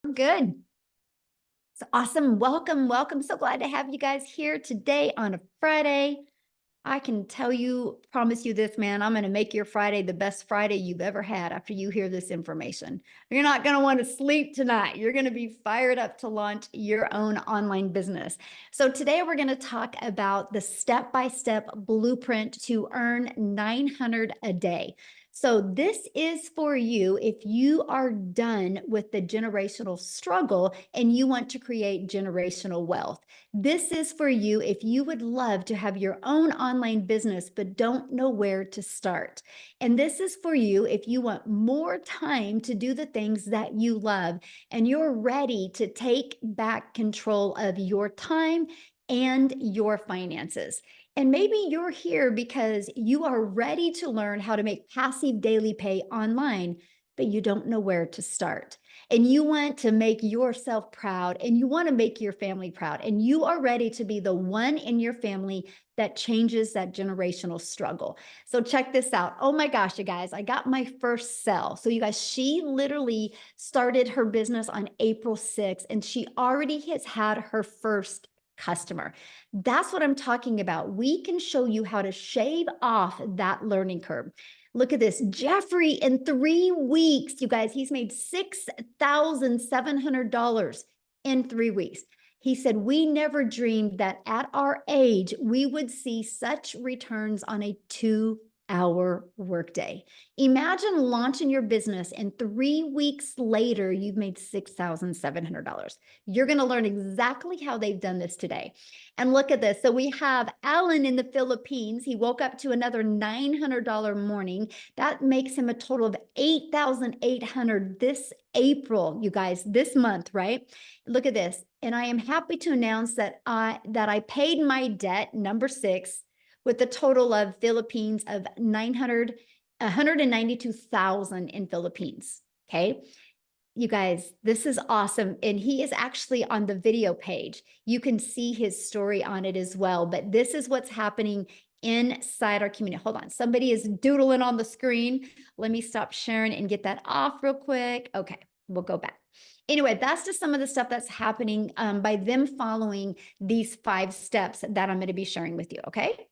Good. It's awesome. Welcome, welcome. So glad to have you guys here today on a Friday. I can tell you, promise you this, man, I'm going to make your Friday the best Friday you've ever had after you hear this information. You're not going to want to sleep tonight. You're going to be fired up to launch your own online business. So today we're going to talk about the step-by-step blueprint to earn 900 a day. So this is for you if you are done with the generational struggle and you want to create generational wealth. This is for you if you would love to have your own online business but don't know where to start. And this is for you if you want more time to do the things that you love and you're ready to take back control of your time and your finances. And maybe you're here because you are ready to learn how to make passive daily pay online, but you don't know where to start. And you want to make yourself proud and you want to make your family proud. And you are ready to be the one in your family that changes that generational struggle. So check this out. Oh my gosh, you guys, I got my first sell. So you guys, she literally started her business on April 6th and she already has had her first customer. That's what I'm talking about. We can show you how to shave off that learning curve. Look at this. Jeffrey, in 3 weeks, you guys, he's made $6,700 in 3 weeks. He said, we never dreamed that at our age, we would see such returns on a 2-hour workday. Imagine launching your business and 3 weeks later, you've made $6,700. You're going to learn exactly how they've done this today. And look at this. So we have Alan in the Philippines. He woke up to another $900 morning. That makes him a total of $8,800 this April, you guys, this month, right? Look at this. And I am happy to announce that I paid my debt, number 6, with a total of Philippines of 192,000 in Philippines. Okay. You guys, this is awesome. And he is actually on the video page. You can see his story on it as well. But this is what's happening inside our community. Hold on. Somebody is doodling on the screen. Let me stop sharing and get that off real quick. Okay, we'll go back. Anyway, that's just some of the stuff that's happening by them following these 5 steps that I'm going to be sharing with you. Okay.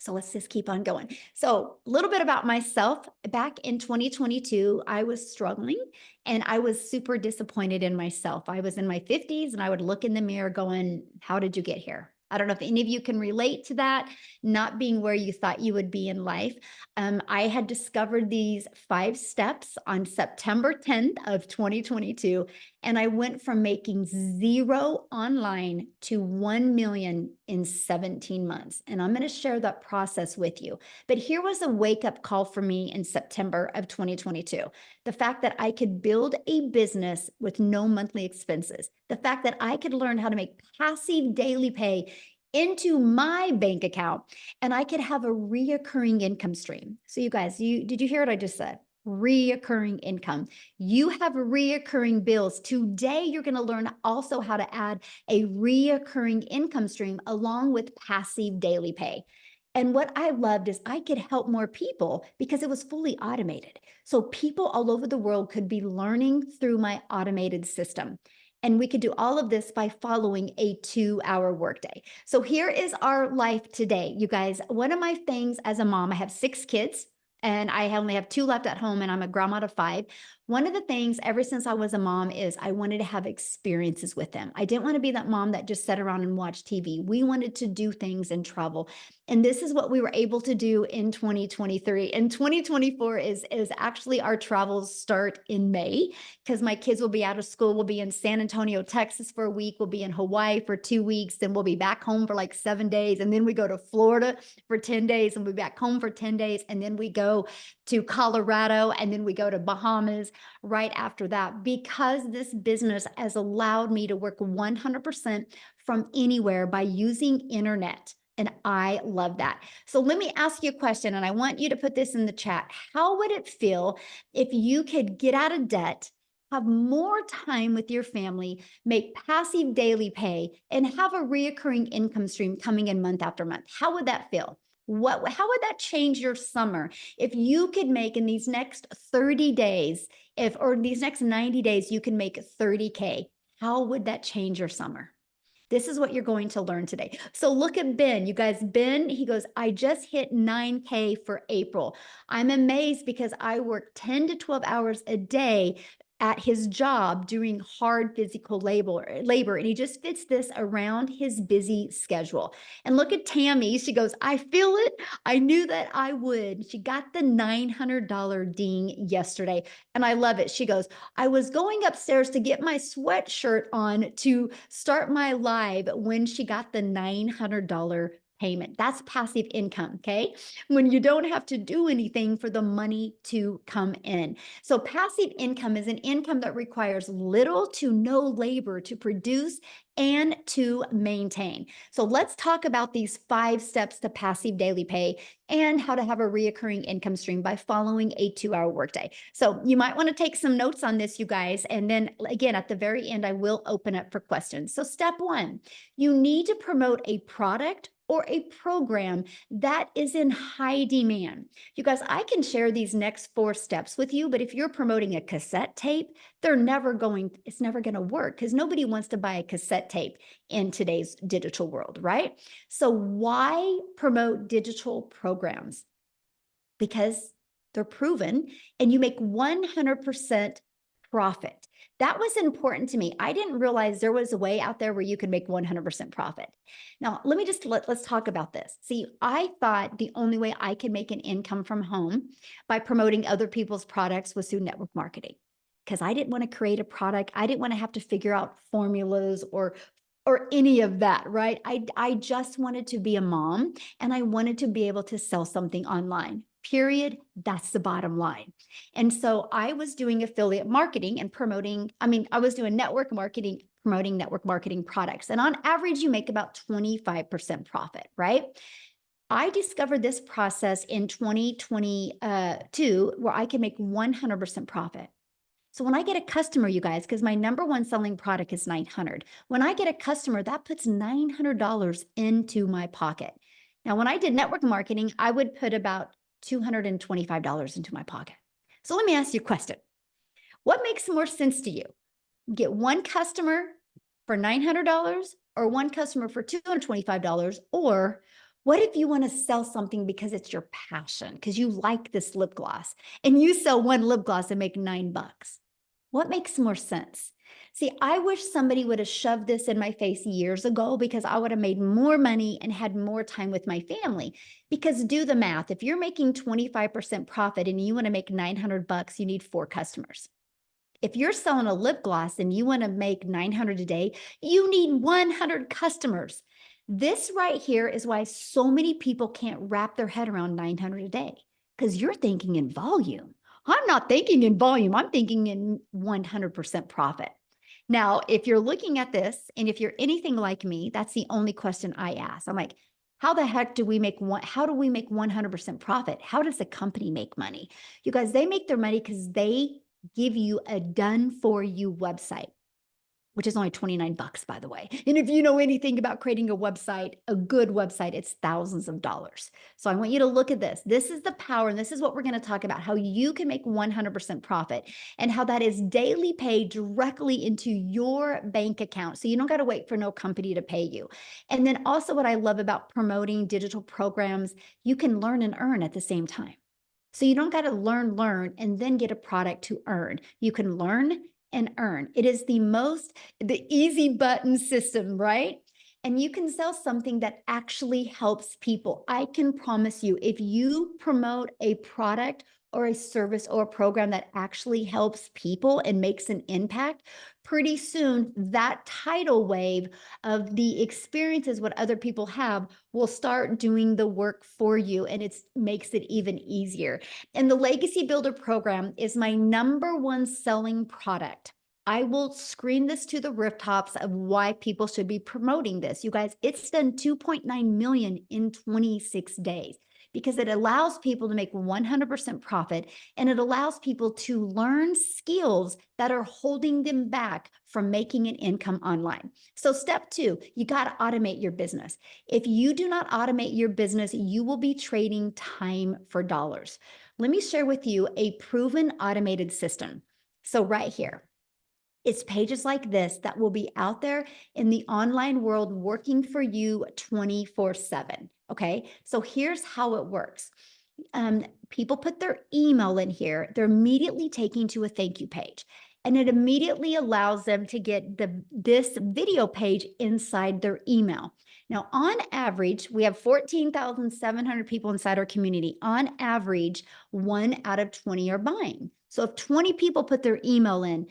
So let's just keep on going. So a little bit about myself. Back in 2022, I was struggling and I was super disappointed in myself. I was in my 50s and I would look in the mirror going, how did you get here? I don't know if any of you can relate to that, not being where you thought you would be in life. I had discovered these 5 steps on September 10th of 2022, and I went from making 0 online to 1 million in 17 months. And I'm going to share that process with you. But here was a wake-up call for me in September of 2022. The fact that I could build a business with no monthly expenses. The fact that I could learn how to make passive daily pay into my bank account and I could have a reoccurring income stream. So you guys, did you hear what I just said? Reoccurring income. You have reoccurring bills. Today, you're going to learn also how to add a reoccurring income stream along with passive daily pay. And what I loved is I could help more people because it was fully automated. So people all over the world could be learning through my automated system. And we could do all of this by following a 2-hour workday. So here is our life today. You guys, one of my things as a mom, I have 6 kids and I only have 2 left at home and I'm a grandma of 5. One of the things ever since I was a mom is I wanted to have experiences with them. I didn't want to be that mom that just sat around and watched TV. We wanted to do things and travel. And this is what we were able to do in 2023. And 2024 is actually our travels start in May because my kids will be out of school. We'll be in San Antonio, Texas for a week. We'll be in Hawaii for 2 weeks. Then we'll be back home for like 7 days. And then we go to Florida for 10 days and we'll be back home for 10 days. And then we go to Colorado and then we go to Bahamas right after that, because this business has allowed me to work 100% from anywhere by using internet. And I love that. So let me ask you a question, and I want you to put this in the chat. How would it feel if you could get out of debt, have more time with your family, make passive daily pay, and have a reoccurring income stream coming in month after month? How would that feel? How would that change your summer? If you could make in these next 30 days, or these next 90 days, you can make 30K. How would that change your summer? This is what you're going to learn today. So look at Ben. You guys, Ben, he goes, I just hit 9K for April. I'm amazed because I work 10 to 12 hours a day at his job doing hard physical labor, and he just fits this around his busy schedule. And look at Tammy. She goes, I feel it. I knew that I would. She got the $900 ding yesterday, and I love it. She goes, I was going upstairs to get my sweatshirt on to start my live when she got the $900 payment. That's passive income, okay? When you don't have to do anything for the money to come in. So passive income is an income that requires little to no labor to produce and to maintain. So let's talk about these 5 steps to passive daily pay and how to have a reoccurring income stream by following a 2-hour workday. So you might want to take some notes on this, you guys. And then again, at the very end, I will open up for questions. So step 1, you need to promote a product or a program that is in high demand. You guys, I can share these next 4 steps with you, but if you're promoting a cassette tape, it's never going to work because nobody wants to buy a cassette tape in today's digital world, right? So why promote digital programs? Because they're proven and you make 100% profit. That was important to me. I didn't realize there was a way out there where you could make 100% profit. Now, let's talk about this. See, I thought the only way I could make an income from home by promoting other people's products was through network marketing, because I didn't want to create a product. I didn't want to have to figure out formulas or any of that, right? I just wanted to be a mom and I wanted to be able to sell something online. Period. That's the bottom line. And so I was doing affiliate marketing and I was doing network marketing, promoting network marketing products. And on average, you make about 25% profit, right? I discovered this process in 2022 where I can make 100% profit. So when I get a customer, you guys, because my number one selling product is 900, when I get a customer, that puts $900 into my pocket. Now, when I did network marketing, I would put about $225 into my pocket. So let me ask you a question. What makes more sense to you? Get one customer for $900 or one customer for $225? Or what if you want to sell something because it's your passion, because you like this lip gloss and you sell one lip gloss and make $9? What makes more sense? See, I wish somebody would have shoved this in my face years ago because I would have made more money and had more time with my family. Because do the math. If you're making 25% profit and you want to make $900, you need 4 customers. If you're selling a lip gloss and you want to make $900 a day, you need 100 customers. This right here is why so many people can't wrap their head around $900 a day, because you're thinking in volume. I'm not thinking in volume. I'm thinking in 100% profit. Now, if you're looking at this and if you're anything like me, that's the only question I ask. I'm like, how the heck do we make 100% profit? How does the company make money? You guys, they make their money because they give you a done for you website, which is only $29, by the way. And if you know anything about creating a website, a good website, it's thousands of dollars. So I want you to look at this. This is the power, and this is what we're going to talk about, how you can make 100% profit and how that is daily paid directly into your bank account. So you don't got to wait for no company to pay you. And then also what I love about promoting digital programs, you can learn and earn at the same time. So you don't got to learn, and then get a product to earn. You can learn and earn. It is the easy button system, right? And you can sell something that actually helps people. I can promise you, if you promote a product or a service or a program that actually helps people and makes an impact, pretty soon that tidal wave of the experiences what other people have will start doing the work for you, and it makes it even easier. And the Legacy Builder program is my number one selling product. I will scream this to the rooftops of why people should be promoting this. You guys, it's done 2.9 million in 26 days. because it allows people to make 100% profit, and it allows people to learn skills that are holding them back from making an income online. So step 2, you got to automate your business. If you do not automate your business, you will be trading time for dollars. Let me share with you a proven automated system. So right here, it's pages like this that will be out there in the online world working for you 24/7. Okay. So here's how it works. People put their email in here, they're immediately taken to a thank you page. And it immediately allows them to get this video page inside their email. Now, on average, we have 14,700 people inside our community. On average, 1 out of 20 are buying. So if 20 people put their email in,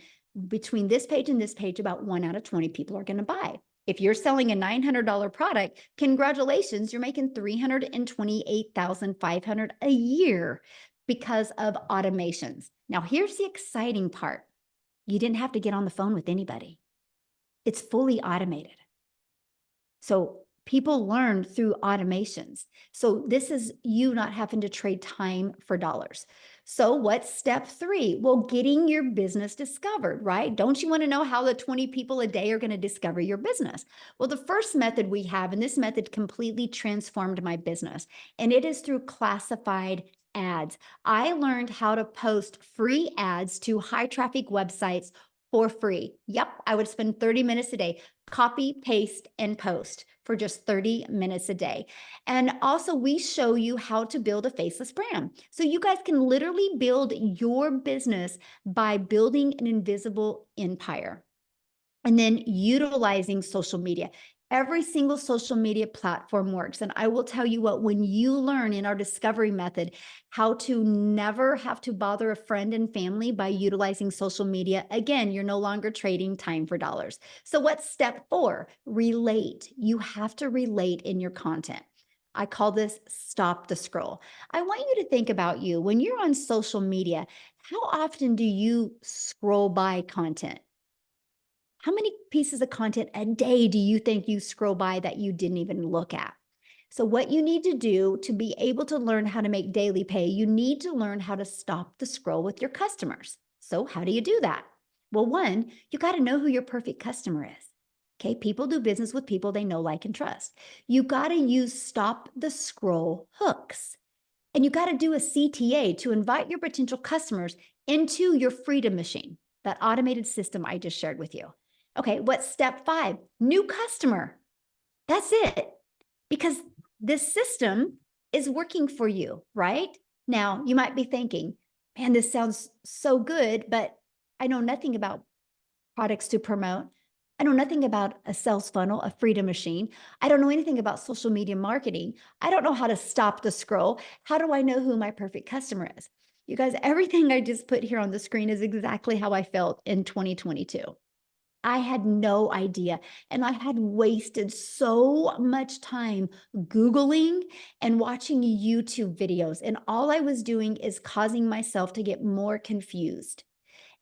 between this page and this page, about 1 out of 20 people are going to buy. If you're selling a $900 product, congratulations, you're making $328,500 a year because of automations. Now, here's the exciting part. You didn't have to get on the phone with anybody. It's fully automated. So people learn through automations. So this is you not having to trade time for dollars. So what's step 3? Well, getting your business discovered, right? Don't you want to know how the 20 people a day are going to discover your business? Well, the first method we have, and this method completely transformed my business, and it is through classified ads. I learned how to post free ads to high traffic websites for free. Yep, I would spend 30 minutes a day, copy, paste, and post for just 30 minutes a day. And also, we show you how to build a faceless brand. So you guys can literally build your business by building an invisible empire and then utilizing social media. Every single social media platform works. And I will tell you what, when you learn in our discovery method how to never have to bother a friend and family by utilizing social media, again, you're no longer trading time for dollars. So what's step 4? Relate. You have to relate in your content. I call this stop the scroll. I want you to think about you when you're on social media. How often do you scroll by content? How many pieces of content a day do you think you scroll by that you didn't even look at? So what you need to do to be able to learn how to make daily pay, you need to learn how to stop the scroll with your customers. So how do you do that? Well, one, you got to know who your perfect customer is. Okay, people do business with people they know, like, and trust. You got to use stop the scroll hooks. And you got to do a CTA to invite your potential customers into your Freedom Machine, that automated system I just shared with you. Okay, what's step 5? New customer. That's it. Because this system is working for you, right? Now, you might be thinking, man, this sounds so good, but I know nothing about products to promote. I know nothing about a sales funnel, a Freedom Machine. I don't know anything about social media marketing. I don't know how to stop the scroll. How do I know who my perfect customer is? You guys, everything I just put here on the screen is exactly how I felt in 2022. I had no idea. And I had wasted so much time Googling and watching YouTube videos. And all I was doing is causing myself to get more confused.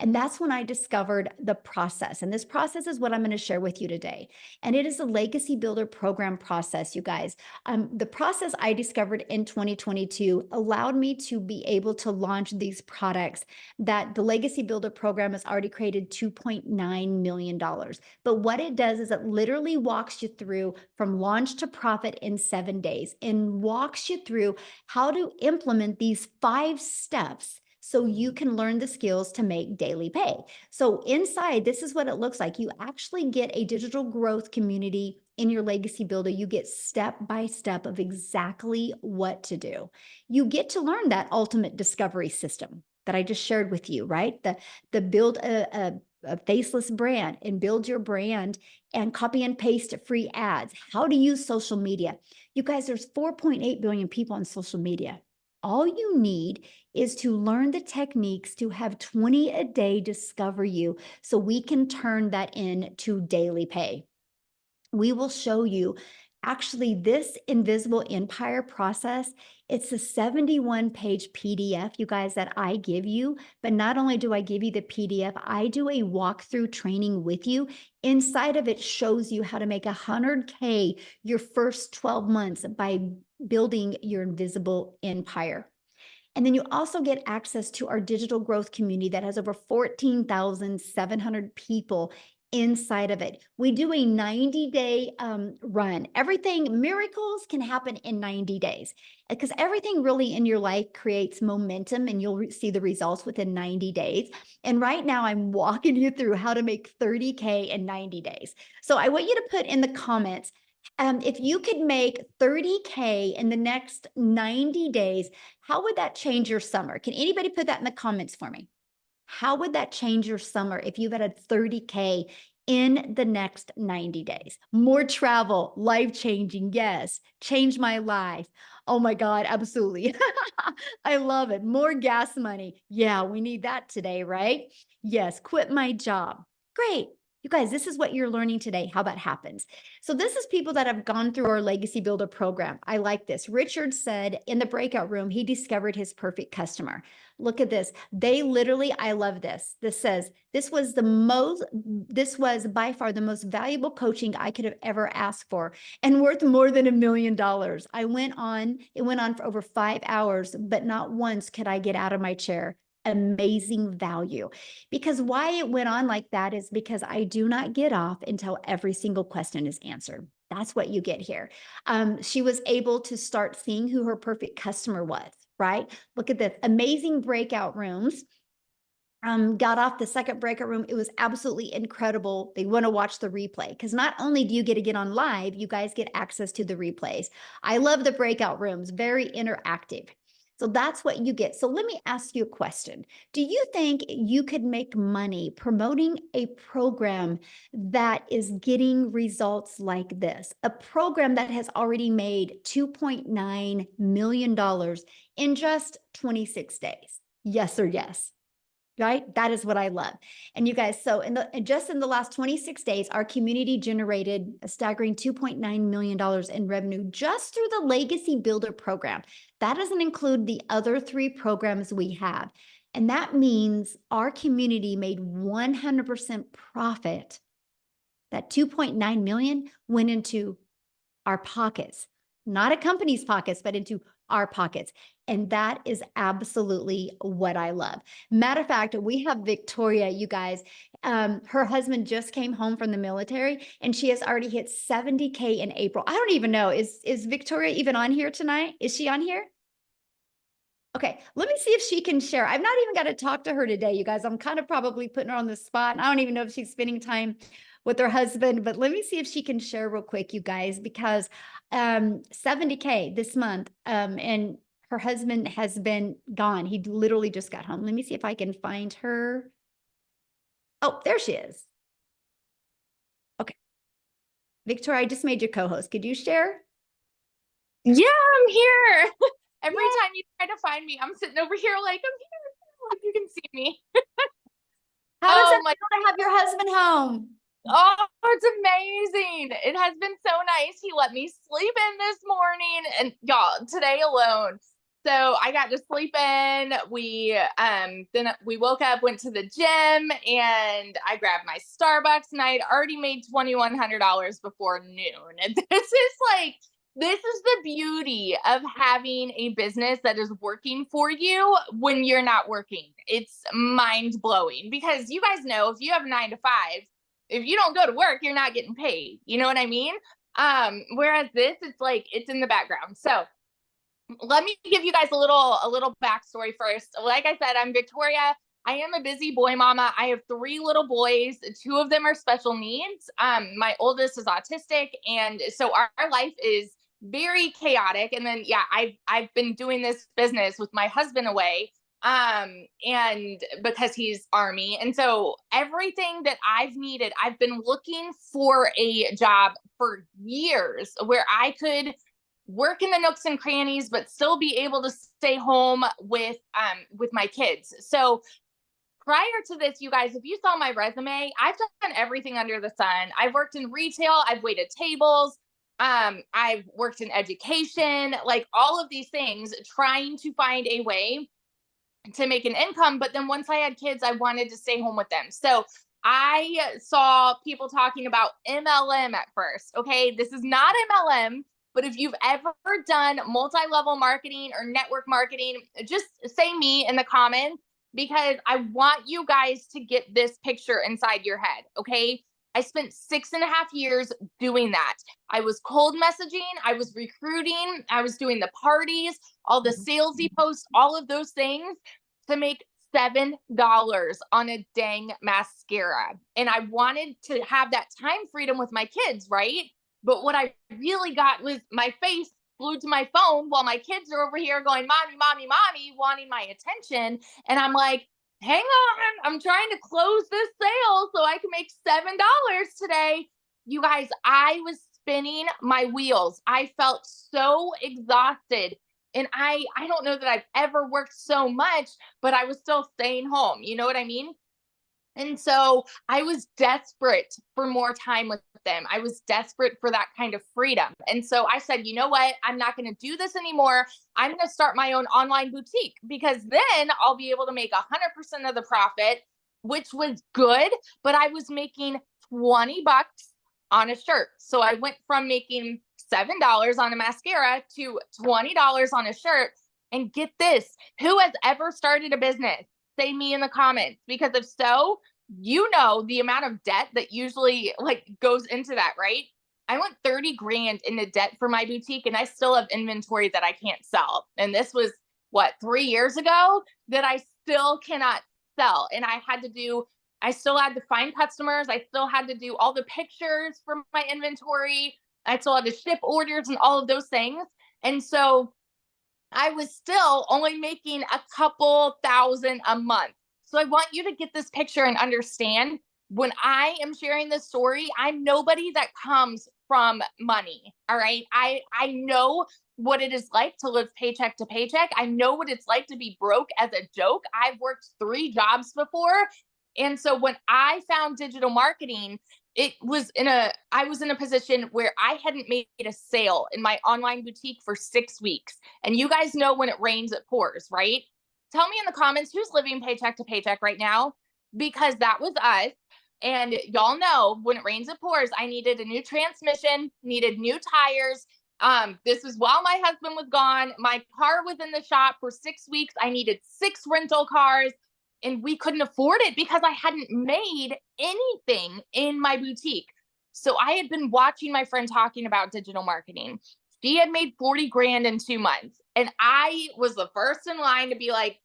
And that's when I discovered the process. And this process is what I'm going to share with you today. And it is a Legacy Builder program process, you guys. The process I discovered in 2022 allowed me to be able to launch these products that the Legacy Builder program has already created $2.9 million. But what it does is it literally walks you through from launch to profit in 7 days and walks you through how to implement these 5 steps so you can learn the skills to make daily pay. So inside, this is what it looks like. You actually get a digital growth community in your Legacy Builder. You get step by step of exactly what to do. You get to learn that ultimate discovery system that I just shared with you, right? The build a faceless brand and build your brand and copy and paste free ads, how to use social media. You guys, there's 4.8 billion people on social media. All you need is to learn the techniques to have 20 a day discover you so we can turn that into daily pay. We will show you actually this invisible empire process. It's a 71-page PDF, you guys, that I give you. But not only do I give you the PDF, I do a walkthrough training with you. Inside of it shows you how to make 100K your first 12 months by building your invisible empire. And then you also get access to our digital growth community that has over 14,700 people inside of it. We do a 90-day run. Everything, miracles can happen in 90 days because everything really in your life creates momentum and you'll see the results within 90 days. And right now I'm walking you through how to make 30K in 90 days. So I want you to put in the comments, if you could make 30K in the next 90 days, how would that change your summer? Can anybody put that in the comments for me? How would that change your summer if you had a 30K in the next 90 days? More travel, life-changing, yes. Change my life. Oh my God, absolutely. I love it. More gas money. Yeah, we need that today, right? Yes, quit my job. Great. You guys, this is what you're learning today, how that happens. So this is people that have gone through our Legacy Builder program. I like this. Richard said in the breakout room, he discovered his perfect customer. Look at this. They literally, I love this. This says, this was by far the most valuable coaching I could have ever asked for and worth more than $1 million. It went on for over 5 hours, but not once could I get out of my chair. Amazing value. Because why it went on like that is because I do not get off until every single question is answered. That's what you get here. She was able to start seeing who her perfect customer was, right? Look at this, amazing breakout rooms. Got off the second breakout room. It was absolutely incredible. They want to watch the replay because not only do you get to get on live, you guys get access to the replays. I love the breakout rooms, very interactive. So that's what you get. So let me ask you a question. Do you think you could make money promoting a program that is getting results like this? A program that has already made $2.9 million in just 26 days? Yes or yes? Right? That is what I love. And you guys, so just in the last 26 days, our community generated a staggering $2.9 million in revenue just through the Legacy Builder program. That doesn't include the other 3 programs we have. And that means our community made 100% profit. That 2.9 million went into our pockets, not a company's pockets, but into our pockets. And that is absolutely what I love. Matter of fact, we have Victoria, you guys. Her husband just came home from the military and she has already hit 70K in April. I don't even know. Is Victoria even on here tonight? Is she on here? Okay, let me see if she can share. I've not even got to talk to her today, you guys. I'm kind of probably putting her on the spot. I don't even know if she's spending time with her husband, but let me see if she can share real quick, you guys, because 70K this month, and her husband has been gone. He literally just got home. Let me see if I can find her. Oh, there she is. Okay. Victoria, I just made you co-host. Could you share? Yeah, I'm here. Every Yay. time you try to find me, I'm sitting over here like I'm here. Like you can see me. How does Oh it my, feel to have your husband home? oh, it's amazing. It has been so nice. He let me sleep in this morning and y'all, today alone. So I got to sleep in. Then we woke up, went to the gym, and I grabbed my Starbucks, and I had already made $2,100 before noon. And this is the beauty of having a business that is working for you when you're not working. It's mind blowing because you guys know if you have 9 to 5, if you don't go to work, you're not getting paid. You know what I mean? Whereas this, it's like it's in the background. So let me give you guys a little backstory first. Like I said, I'm Victoria. I am a busy boy mama. I have 3 little boys. 2 of them are special needs. My oldest is autistic, and so our life is very chaotic. And then yeah, I've been doing this business with my husband away, and because he's Army, and so everything that I've needed, I've been looking for a job for years where I could work in the nooks and crannies but still be able to stay home with my kids. So prior to this, you guys, if you saw my resume, I've done everything under the sun. I've worked in retail, I've waited tables, I've worked in education, like all of these things, trying to find a way to make an income. But then once I had kids, I wanted to stay home with them. So I saw people talking about MLM at first. Okay, this is not MLM. But if you've ever done multi-level marketing or network marketing, just say me in the comments, because I want you guys to get this picture inside your head. Okay. I spent 6.5 years doing that. I was cold messaging, I was recruiting, I was doing the parties, all the salesy posts, all of those things to make $7 on a dang mascara. And I wanted to have that time freedom with my kids, right? But what I really got was my face glued to my phone while my kids are over here going, mommy, mommy, mommy, wanting my attention. And I'm like, hang on, I'm trying to close this sale so I can make $7 today. You guys, I was spinning my wheels. I felt so exhausted. And I don't know that I've ever worked so much, but I was still staying home. You know what I mean? And so I was desperate for more time with them. I was desperate for that kind of freedom. And so I said, you know what? I'm not going to do this anymore. I'm going to start my own online boutique, because then I'll be able to make 100% of the profit, which was good. But I was making 20 bucks on a shirt. So I went from making $7 on a mascara to $20 on a shirt. And get this, who has ever started a business? Say me in the comments, because if so, you know the amount of debt that usually like goes into that, right? I went 30 grand into debt for my boutique, and I still have inventory that I can't sell. And this was what, 3 years ago, that I still cannot sell. And I still had to find customers. I still had to do all the pictures for my inventory. I still had to ship orders and all of those things. And so I was still only making a couple thousand a month. So I want you to get this picture and understand, when I am sharing this story, I'm nobody that comes from money. All right. I know what it is like to live paycheck to paycheck. I know what it's like to be broke as a joke. I've worked 3 jobs before. And so when I found digital marketing, I was in a position where I hadn't made a sale in my online boutique for 6 weeks. And you guys know when it rains, it pours, right? Tell me in the comments who's living paycheck to paycheck right now, because that was us. And y'all know when it rains, it pours. I needed a new transmission, needed new tires. This was while my husband was gone. My car was in the shop for 6 weeks. I needed 6 rental cars. And we couldn't afford it because I hadn't made anything in my boutique. So I had been watching my friend talking about digital marketing. She had made 40 grand in 2 months. And I was the first in line to be like,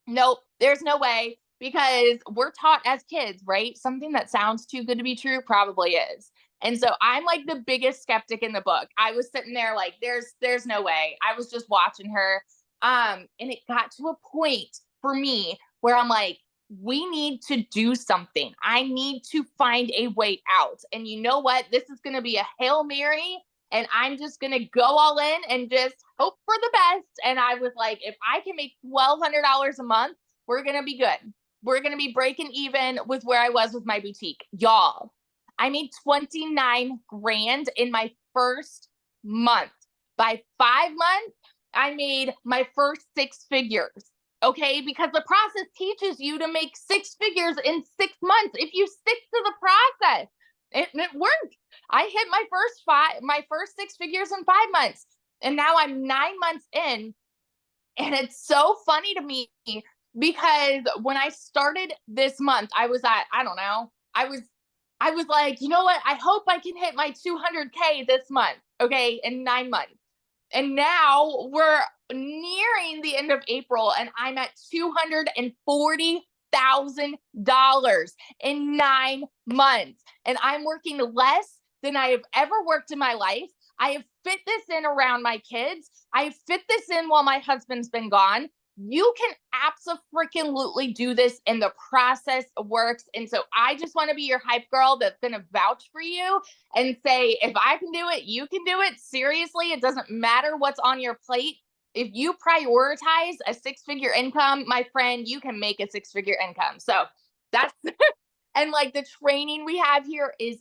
nope, there's no way, because we're taught as kids, right? Something that sounds too good to be true probably is. And so I'm like the biggest skeptic in the book. I was sitting there like, there's no way. I was just watching her. And it got to a point for me where I'm like, we need to do something. I need to find a way out. And you know what? This is going to be a Hail Mary, and I'm just going to go all in and just hope for the best. And I was like, if I can make $1,200 a month, we're going to be good. We're going to be breaking even with where I was with my boutique. Y'all, I made 29 grand in my first month. By 5 months, I made my first 6 figures. Okay, because the process teaches you to make 6 figures in 6 months if you stick to the process. It worked. I hit my first 6 figures in 5 months, and now I'm 9 months in. And it's so funny to me, because when I started this month, I was at, I don't know, I was like, you know what? I hope I can hit my 200K this month. Okay, in 9 months. And now we're nearing the end of April, and I'm at $240,000 in 9 months. And I'm working less than I have ever worked in my life. I have fit this in around my kids. I have fit this in while my husband's been gone. You can absolutely do this, and the process works. And so I just want to be your hype girl that's going to vouch for you and say, if I can do it, you can do it. Seriously, it doesn't matter what's on your plate. If you prioritize a 6-figure income, my friend, you can make a 6-figure income. So that's, and like the training we have here is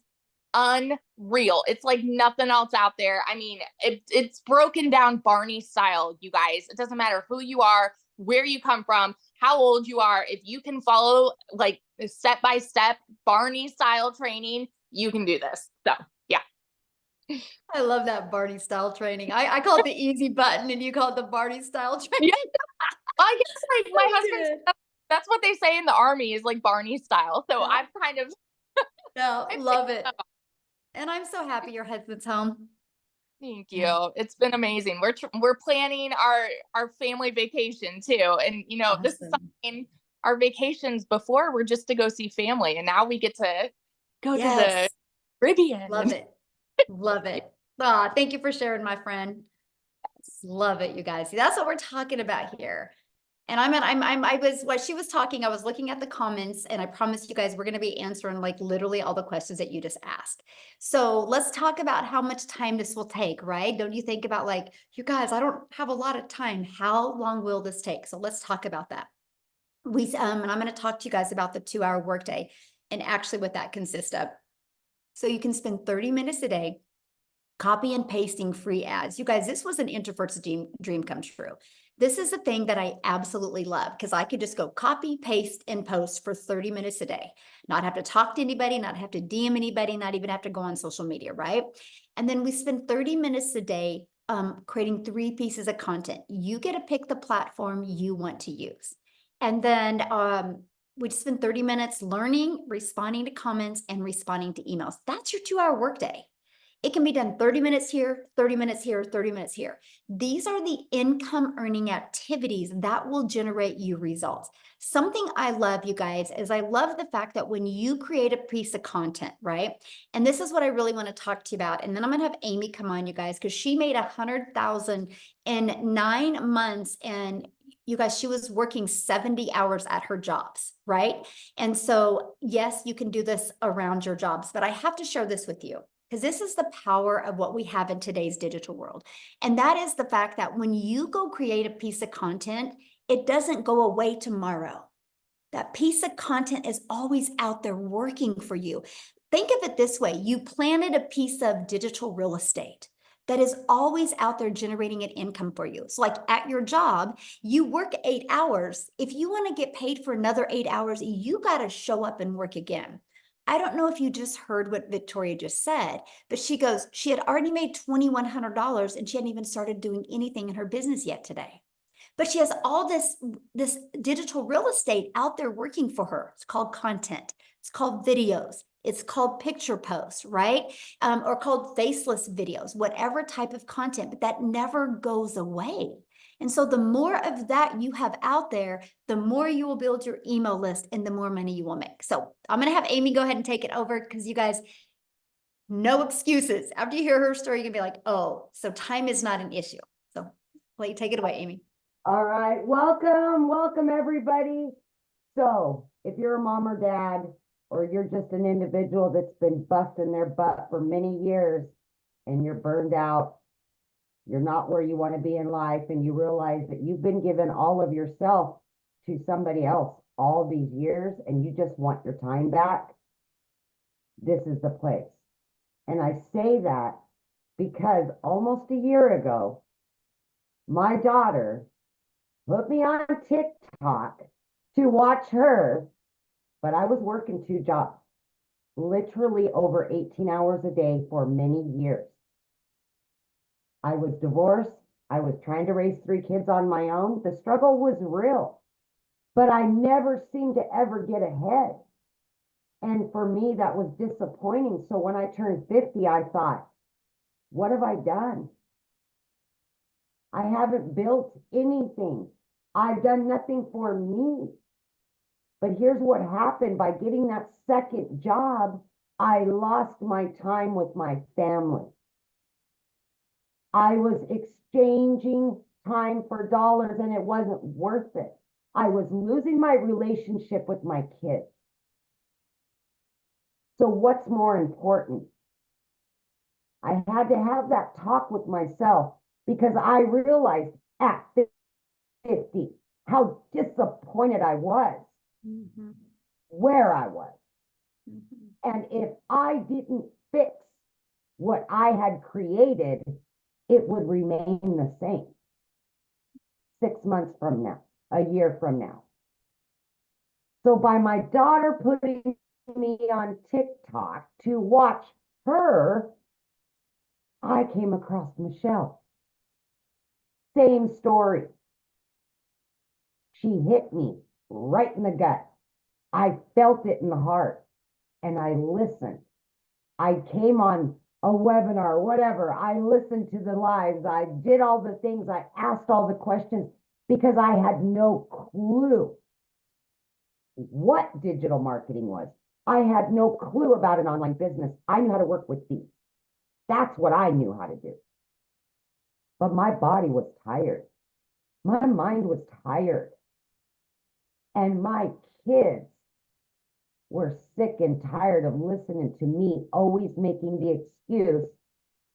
unreal. It's like nothing else out there. I mean, it's broken down Barney style, you guys. It doesn't matter who you are, where you come from, how old you are. If you can follow like step by step Barney style training, you can do this. So yeah. I love that Barney style training. I call it the easy button and you call it the Barney style training. Yeah, I guess like my husband Good. said that's what they say in the army is like Barney style. So Yeah. I've kind of No, I've love picked it. up. And I'm so happy your husband's home. Thank Yeah. you. It's been amazing. We're planning our family vacation too, and this is Awesome. something our vacations before were just to go see family, and now we get to go to the Yes. Caribbean. Love it. Love it. Ah, thank you for sharing, my friend. Love it, you guys. See, that's what we're talking about here. And I was, while she was talking, I was looking at the comments and I promised you guys we're going to be answering like literally all the questions that you just asked. So let's talk about how much time this will take, right? Don't you think about like, you guys, I don't have a lot of time. How long will this take? So let's talk about that. And I'm going to talk to you guys about the 2-hour workday and actually what that consists of. So you can spend 30 minutes a day copy and pasting free ads. You guys, this was an introvert's dream come true. This is the thing that I absolutely love because I could just go copy, paste, and post for 30 minutes a day, not have to talk to anybody, not have to DM anybody, not even have to go on social media, right? And then we spend 30 minutes a day creating 3 pieces of content. You get to pick the platform you want to use. And then we spend 30 minutes learning, responding to comments, and responding to emails. That's your 2-hour workday. It can be done 30 minutes here, 30 minutes here, 30 minutes here. These are the income earning activities that will generate you results. Something I love, you guys, is I love the fact that when you create a piece of content, right? And this is what I really want to talk to you about. And then I'm going to have Amy come on, you guys, because she made 100,000 in 9 months. And you guys, she was working 70 hours at her jobs, right? And so, yes, you can do this around your jobs, but I have to share this with you because this is the power of what we have in today's digital world. And that is the fact that when you go create a piece of content, it doesn't go away tomorrow. That piece of content is always out there working for you. Think of it this way. You planted a piece of digital real estate that is always out there generating an income for you. So like at your job, you work 8 hours. If you want to get paid for another 8 hours, you got to show up and work again. I don't know if you just heard what Victoria just said, but she goes, she had already made $2,100 and she hadn't even started doing anything in her business yet today. But she has all this digital real estate out there working for her. It's called content. It's called videos. It's called picture posts, right? Or called faceless videos, whatever type of content, but that never goes away. And so the more of that you have out there, the more you will build your email list and the more money you will make. So I'm going to have Amy go ahead and take it over because you guys, no excuses. After you hear her story, you're going to be like, oh, so time is not an issue. So take it away, Amy. All right, welcome everybody. So if you're a mom or dad, or you're just an individual that's been busting their butt for many years and you're burned out, you're not where you want to be in life, and you realize that you've been given all of yourself to somebody else all these years and you just want your time back, this is the place. And I say that because almost a year ago, my daughter put me on TikTok to watch her, but I was working 2 jobs, literally over 18 hours a day for many years. I was divorced. I was trying to raise 3 kids on my own. The struggle was real, but I never seemed to ever get ahead. And for me, that was disappointing. So when I turned 50, I thought, what have I done? I haven't built anything. I've done nothing for me. But here's what happened. By getting that second job, I lost my time with my family. I was exchanging time for dollars and it wasn't worth it. I was losing my relationship with my kids. So what's more important? I had to have that talk with myself because I realized at 50 how disappointed I was, where I was. And if I didn't fix what I had created, it would remain the same 6 months from now, a year from now. So by my daughter putting me on TikTok to watch her, I came across Michelle. Same story. She hit me right in the gut. I felt it in the heart and I listened. I came on a webinar, whatever. I listened to the lives. I did all the things. I asked all the questions because I had no clue what digital marketing was. I had no clue about an online business. I knew how to work with these. That's what I knew how to do. But my body was tired. My mind was tired. And my kids were sick and tired of listening to me always making the excuse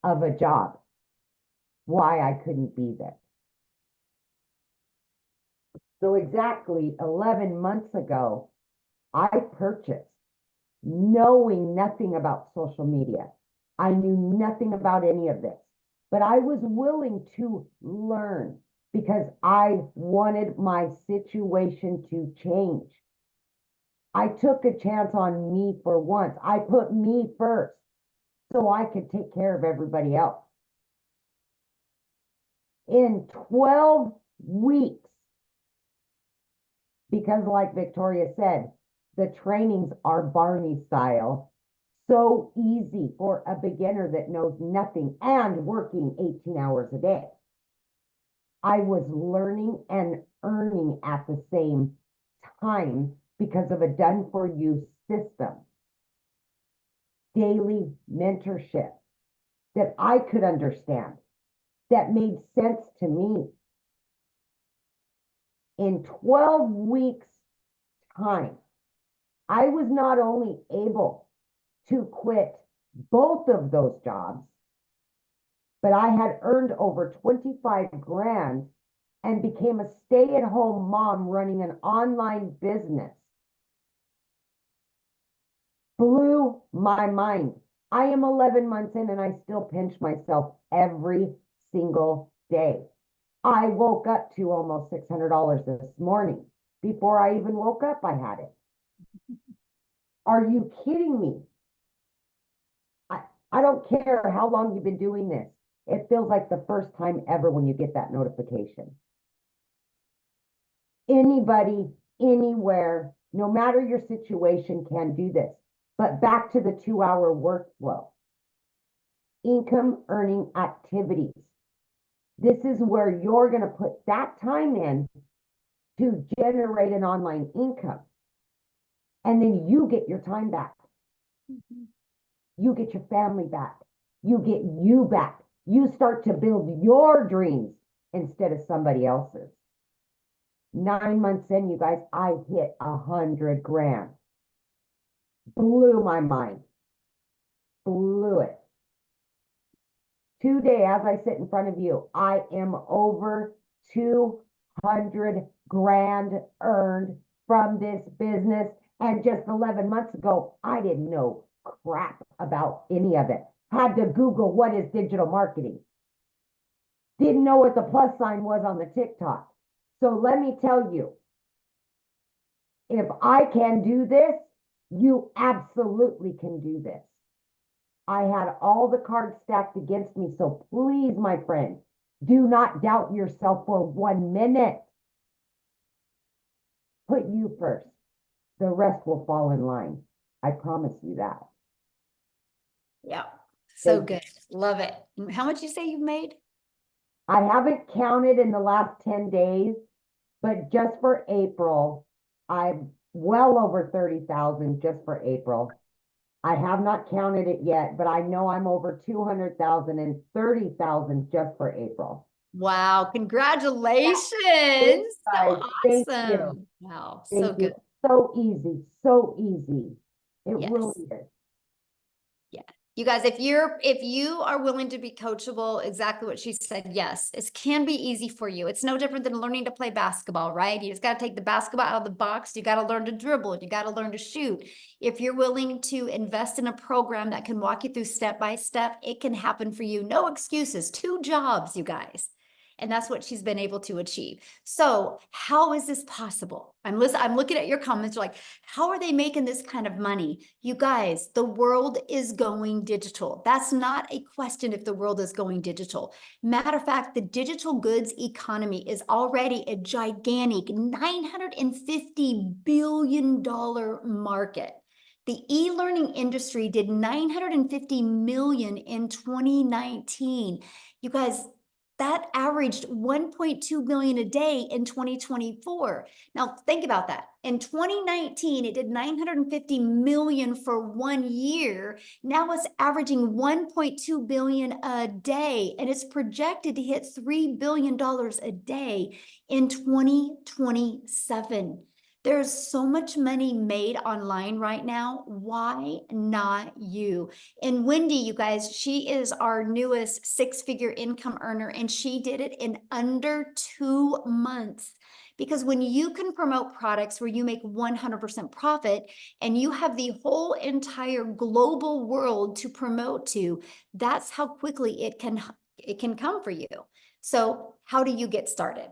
of a job, why I couldn't be there. So exactly 11 months ago, I purchased, knowing nothing about social media. I knew nothing about any of this, but I was willing to learn because I wanted my situation to change. I took a chance on me for once. I put me first so I could take care of everybody else. In 12 weeks, because like Victoria said, the trainings are Barney style, so easy for a beginner that knows nothing and working 18 hours a day. I was learning and earning at the same time because of a done-for-you system. Daily mentorship that I could understand, that made sense to me. In 12 weeks' time, I was not only able to quit both of those jobs, but I had earned over 25 grand and became a stay-at-home mom running an online business. Blew my mind. I am 11 months in and I still pinch myself every single day. I woke up to almost $600 this morning. Before I even woke up, I had it. Are you kidding me? I don't care how long you've been doing this. It feels like the first time ever when you get that notification. Anybody, anywhere, no matter your situation, can do this. But back to the 2-hour workflow. Income earning activities. This is where you're going to put that time in to generate an online income. And then you get your time back. You get your family back. You get you back. You start to build your dreams instead of somebody else's. 9 months in, you guys, I hit 100 grand. Blew my mind. Blew it. Today, as I sit in front of you, I am over 200 grand earned from this business. And just 11 months ago, I didn't know crap about any of it. Had to Google what is digital marketing. Didn't know what the plus sign was on the TikTok. So let me tell you, if I can do this, you absolutely can do this. I had all the cards stacked against me. So please, my friend, do not doubt yourself for 1 minute. Put you first. The rest will fall in line. I promise you that. Yeah. So Thank you. good. Love it. How much you say you've made? I haven't counted in the last 10 days, but just for April, I'm well over 30,000 just for April. I have not counted it yet, but I know I'm over 200,000 and 30,000 just for April. Wow. Congratulations. Thanks, So guys. Thank you. awesome. Wow. So Thank you. good. So easy. So easy. It Yes. really is. You guys, if you are willing to be coachable, exactly what she said, yes, it can be easy for you. It's no different than learning to play basketball, right? You just got to take the basketball out of the box. You got to learn to dribble. You got to learn to shoot. If you're willing to invest in a program that can walk you through step by step, it can happen for you. No excuses. 2 jobs, you guys. And that's what she's been able to achieve. So how is this possible? I'm looking at your comments, you're like, how are they making this kind of money? You guys, the world is going digital. That's not a question if the world is going digital. Matter of fact, the digital goods economy is already a gigantic $950 billion market. The e-learning industry did 950 million in 2019. You guys, that averaged 1.2 billion a day in 2024. Now think about that. In 2019, it did 950 million for 1 year. Now it's averaging 1.2 billion a day, and it's projected to hit $3 billion a day in 2027. There's so much money made online right now. Why not you? And Wendy, you guys, she is our newest 6-figure income earner, and she did it in under 2 months. Because when you can promote products where you make 100% profit and you have the whole entire global world to promote to, that's how quickly it can come for you. So how do you get started?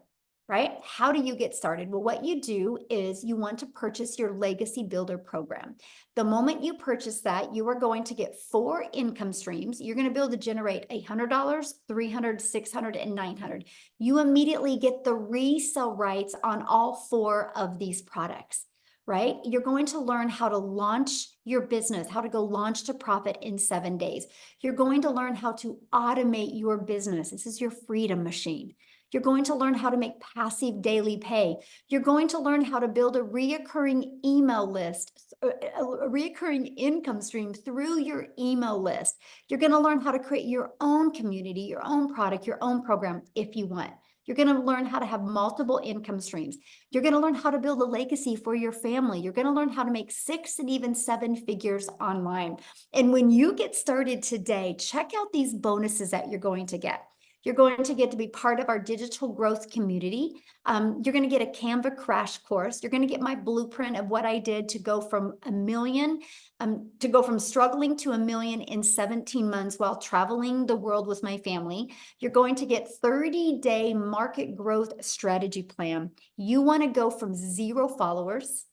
Right? How do you get started? Well, what you do is you want to purchase your Legacy Builder program. The moment you purchase that, you are going to get 4 income streams. You're going to be able to generate $100, $300, $600, and $900. You immediately get the resale rights on all 4 of these products, right? You're going to learn how to launch your business, how to go launch to profit in 7 days. You're going to learn how to automate your business. This is your freedom machine. You're going to learn how to make passive daily pay. You're going to learn how to build a reoccurring email list, a reoccurring income stream through your email list. You're going to learn how to create your own community, your own product, your own program if you want. You're going to learn how to have multiple income streams. You're going to learn how to build a legacy for your family. You're going to learn how to make 6 and even 7 figures online. And when you get started today, check out these bonuses that you're going to get. You're going to get to be part of our digital growth community. You're going to get a Canva crash course. You're going to get my blueprint of what I did to go from $1 million, to go from struggling to $1 million in 17 months while traveling the world with my family. You're going to get 30-day market growth strategy plan. You want to go from 0 followers,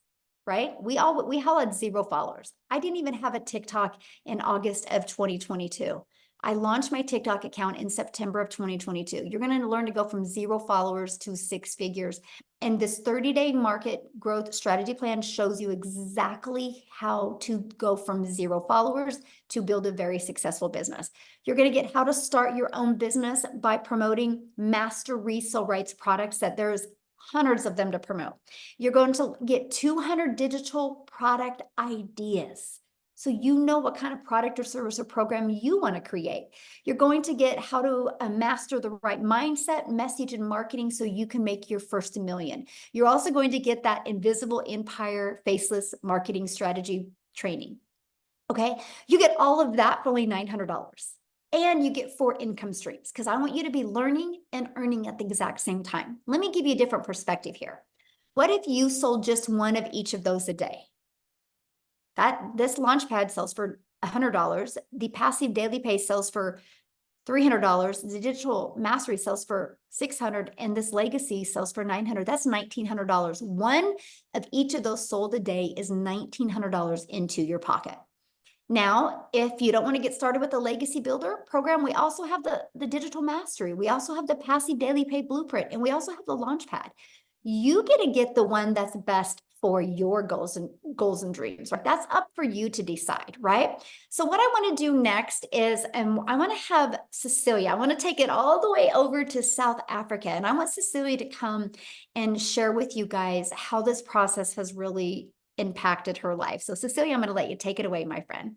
right? We all had 0 followers. I didn't even have a TikTok in August of 2022. I launched my TikTok account in September of 2022. You're going to learn to go from 0 followers to 6 figures. And this 30-day market growth strategy plan shows you exactly how to go from 0 followers to build a very successful business. You're going to get how to start your own business by promoting master resale rights products that there's hundreds of them to promote. You're going to get 200 digital product ideas, so you know what kind of product or service or program you want to create. You're going to get how to master the right mindset, message, and marketing so you can make your first $1 million. You're also going to get that Invisible Empire Faceless Marketing Strategy training. Okay, you get all of that for only $900. And you get 4 income streams because I want you to be learning and earning at the exact same time. Let me give you a different perspective here. What if you sold just one of each of those a day? This Launchpad sells for $100. The passive daily pay sells for $300. The digital mastery sells for $600, and this legacy sells for $900. That's $1,900. One of each of those sold a day is $1,900 into your pocket. Now, if you don't want to get started with the Legacy Builder program, we also have the digital mastery. We also have the passive daily pay blueprint, and we also have the Launchpad. You get to get the one that's best for your goals and dreams, right? That's up for you to decide, right? So what I want to do next is, I want to have Cecilia, I want to take it all the way over to South Africa, and I want Cecilia to come and share with you guys how this process has really impacted her life. So Cecilia, I'm going to let you take it away, my friend.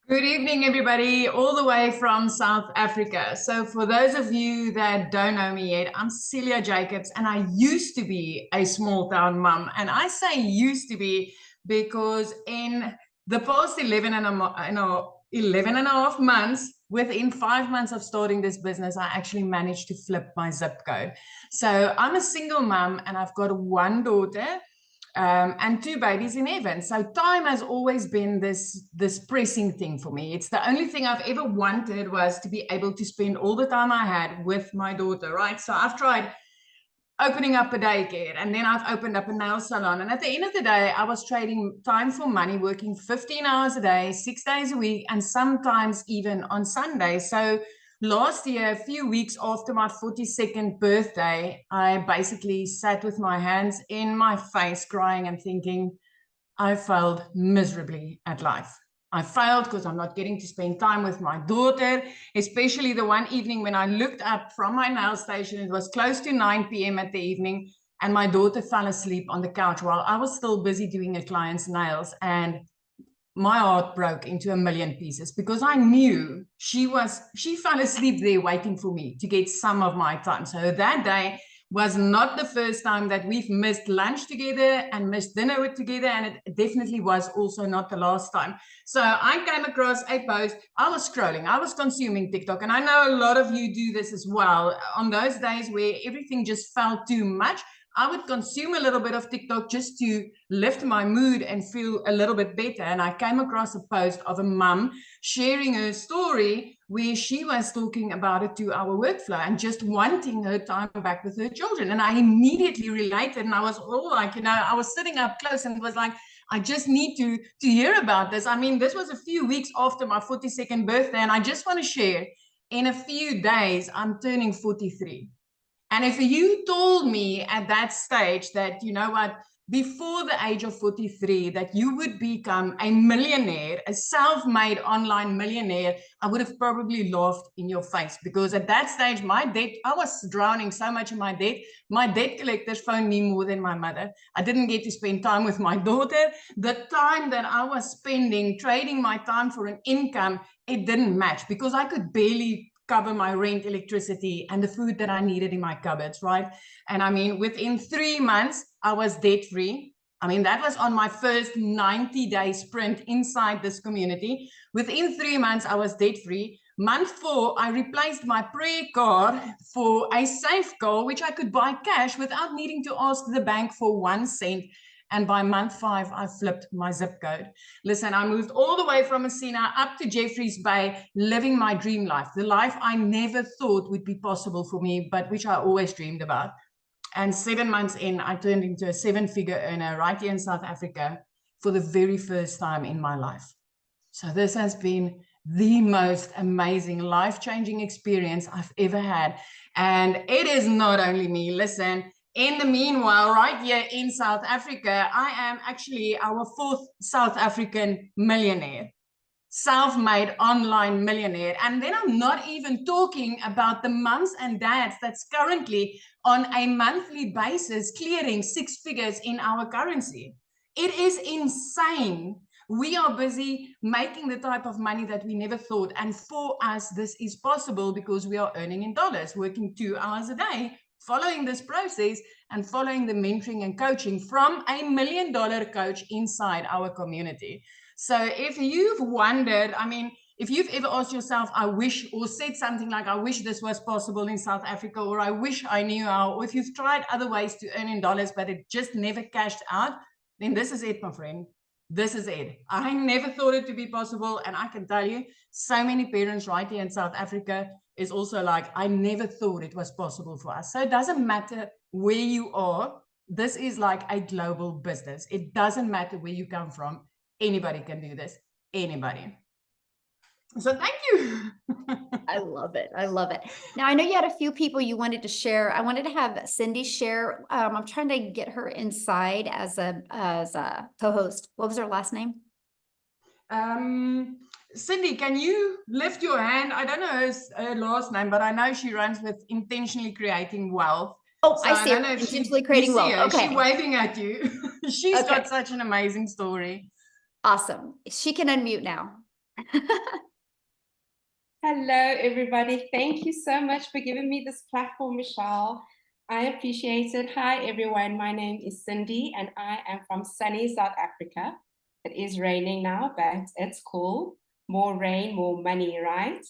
Good evening, everybody, all the way from South Africa. So for those of you that don't know me yet, I'm Cecilia Jacobs, and I used to be a small town mom. And I say used to be because in the past 11 and a half months, within 5 months of starting this business, I actually managed to flip my zip code. So I'm a single mom, and I've got 1 daughter. and 2 babies in heaven. So time has always been this pressing thing for me. It's the only thing I've ever wanted, was to be able to spend all the time I had with my daughter, right? So I've tried opening up a daycare, and then I've opened up a nail salon. And at the end of the day, I was trading time for money, working 15 hours a day, 6 days a week, and sometimes even on Sunday. So last year, a few weeks after my 42nd birthday, I basically sat with my hands in my face, crying and thinking, I failed miserably at life. I failed because I'm not getting to spend time with my daughter, especially the one evening when I looked up from my nail station. It was close to 9 p.m. at the evening, and my daughter fell asleep on the couch while I was still busy doing a client's nails. And my heart broke into a million pieces, because I knew she fell asleep there waiting for me to get some of my time. So that day was not the first time that we've missed lunch together and missed dinner together, and it definitely was also not the last time. So I came across a post. I was scrolling, I was consuming TikTok, and I know a lot of you do this as well. On those days where everything just felt too much, I would consume a little bit of TikTok just to lift my mood and feel a little bit better. And I came across a post of a mum sharing her story where she was talking about a 2-hour workflow and just wanting her time back with her children. And I immediately related, and I was all like, I was sitting up close and was like, I just need to hear about this. I mean, this was a few weeks after my 42nd birthday, and I just want to share, in a few days, I'm turning 43. And if you told me at that stage that, you know what, before the age of 43, that you would become a millionaire, a self-made online millionaire, I would have probably laughed in your face, because at that stage, my debt, I was drowning so much in my debt. My debt collectors phoned me more than my mother. I didn't get to spend time with my daughter. The time that I was spending trading my time for an income, it didn't match, because I could barely cover my rent, electricity, and the food that I needed in my cupboards, right? And I mean, within 3 months, I was debt-free. I mean, that was on my first 90-day sprint inside this community. Within 3 months, I was debt-free. Month 4, I replaced my prayer card for a safe call, which I could buy cash without needing to ask the bank for 1 cent. And by month 5, I flipped my zip code. Listen, I moved all the way from Messina up to Jeffreys Bay, living my dream life, the life I never thought would be possible for me, but which I always dreamed about. And 7 months in, I turned into a 7-figure earner right here in South Africa for the very first time in my life. So this has been the most amazing, life-changing experience I've ever had. And it is not only me. Listen, in the meanwhile, right here in South Africa, I am actually our 4th South African millionaire, self-made online millionaire. And then I'm not even talking about the moms and dads that's currently on a monthly basis clearing 6 figures in our currency. It is insane. We are busy making the type of money that we never thought. And for us, this is possible because we are earning in dollars, working 2 hours a day, following this process and following the mentoring and coaching from a $1 million coach inside our community. So if you've wondered, I mean, if you've ever asked yourself, I wish, or said something like, I wish this was possible in South Africa, or I wish I knew how, or if you've tried other ways to earn in dollars, but it just never cashed out, then this is it, my friend. This is it. I never thought it to be possible. And I can tell you, so many parents right here in South Africa is also like, I never thought it was possible for us. So it doesn't matter where you are. This is like a global business. It doesn't matter where you come from. Anybody can do this. Anybody. So thank you. I love it. I love it. Now, I know you had a few people you wanted to share. I wanted to have Cindy share. I'm trying to get her inside as a co-host. What was her last name? Cindy, can you lift your hand? I don't know her last name, but I know she runs with Intentionally Creating Wealth. Oh, So I see her. don't know if Intentionally Creating Wealth. Okay. She's waving at you. She's got such an amazing story. Awesome. She can unmute now. Hello, everybody. Thank you so much for giving me this platform, Michelle. I appreciate it. Hi, everyone. My name is Cindy, and I am from sunny South Africa. It is raining now, but it's cool. More rain, more money, right?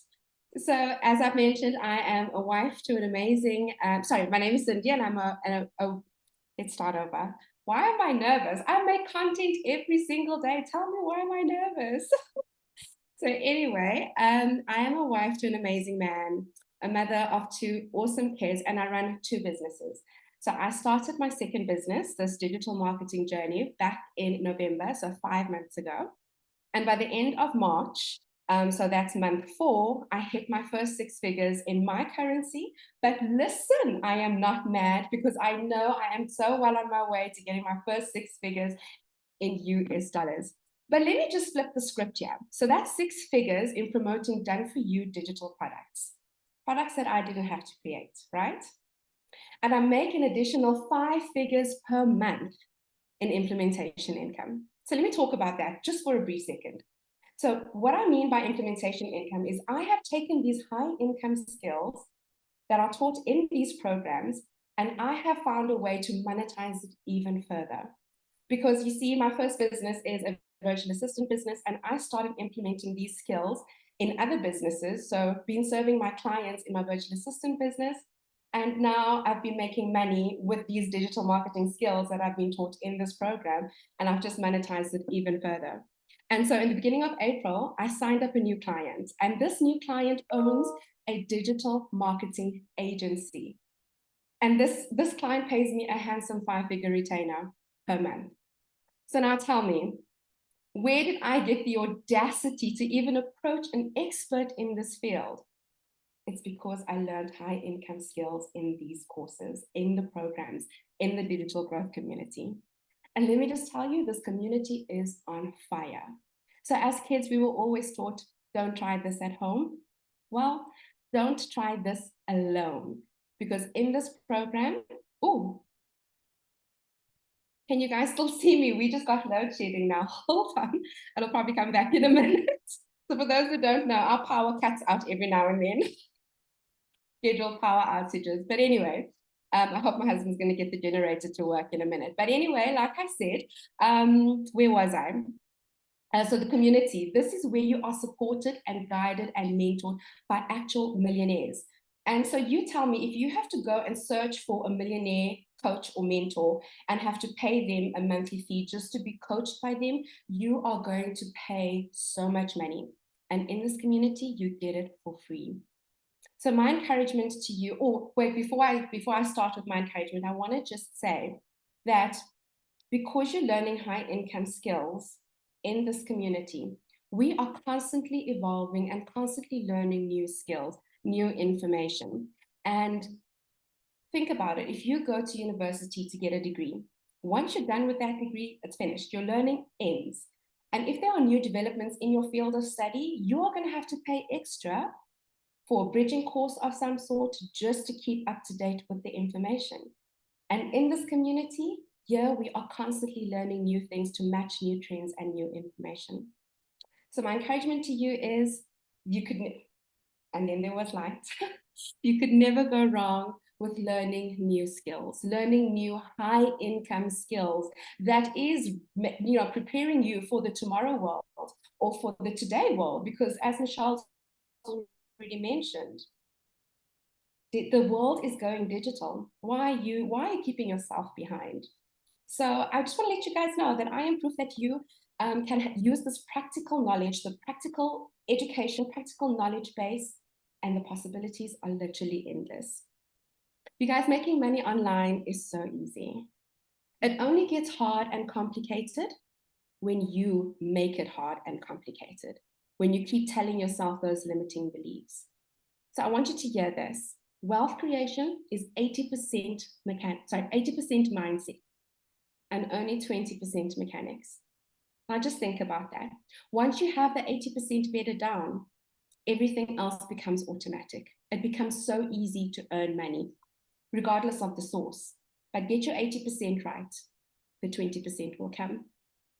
So, as I've mentioned, I am a wife to an amazing, my name is Cindy, and I'm let's start over. Why am I nervous? I make content every single day. Tell me, why am I nervous? So anyway, I am a wife to an amazing man, a mother of 2 awesome kids, and I run 2 businesses. So I started my second business, this digital marketing journey, back in November, so 5 months ago. And by the end of March, so that's month 4, I hit my first 6 figures in my currency. But listen, I am not mad because I know I am so well on my way to getting my first 6 figures in US dollars. But let me just flip the script here. So that's 6 figures in promoting done for you digital products that I didn't have to create, right? And I make an additional 5 figures per month in implementation income. So let me talk about that just for a brief second. So what I mean by implementation income is I have taken these high income skills that are taught in these programs, and I have found a way to monetize it even further. Because you see, my first business is a virtual assistant business, and I started implementing these skills in other businesses. So been serving my clients in my virtual assistant business, and now I've been making money with these digital marketing skills that I've been taught in this program, and I've just monetized it even further. And so in the beginning of April, I signed up a new client, and this new client owns a digital marketing agency. And this client pays me a handsome 5-figure retainer per month. So now tell me, where did I get the audacity to even approach an expert in this field? It's because I learned high income skills in these courses, in the programs, in the digital growth community. And let me just tell you, this community is on fire. So as kids, we were always taught, don't try this at home. Well, don't try this alone, because in this program, can you guys still see me? We just got load shedding now. Hold on, it'll probably come back in a minute. So for those who don't know, our power cuts out every now and then. Scheduled power outages. But anyway, I hope my husband's going to get the generator to work in a minute. But anyway, like I said, where was I? So the community, this is where you are supported and guided and mentored by actual millionaires. And so you tell me, if you have to go and search for a millionaire coach or mentor and have to pay them a monthly fee just to be coached by them, you are going to pay so much money. And in this community, you get it for free. So my encouragement to you, before I start with my encouragement, I want to just say that because you're learning high income skills in this community, we are constantly evolving and constantly learning new skills, new information. And think about it. If you go to university to get a degree, once you're done with that degree, it's finished. Your learning ends. And if there are new developments in your field of study, you are going to have to pay extra for a bridging course of some sort just to keep up to date with the information. And in this community, here we are constantly learning new things to match new trends and new information. So my encouragement to you is and then there was light, you could never go wrong with learning new skills, learning new high income skills that is, preparing you for the tomorrow world or for the today world. Because as Michelle already mentioned, the world is going digital. Why are you keeping yourself behind? So I just want to let you guys know that I am proof that you can use this practical knowledge, the practical education, practical knowledge base, and the possibilities are literally endless. You guys, making money online is so easy. It only gets hard and complicated when you make it hard and complicated, when you keep telling yourself those limiting beliefs. So I want you to hear this. Wealth creation is 80% mindset and only 20% mechanics. Now just think about that. Once you have the 80% bedded down, everything else becomes automatic. It becomes so easy to earn money, regardless of the source. But get your 80% right, the 20% will come.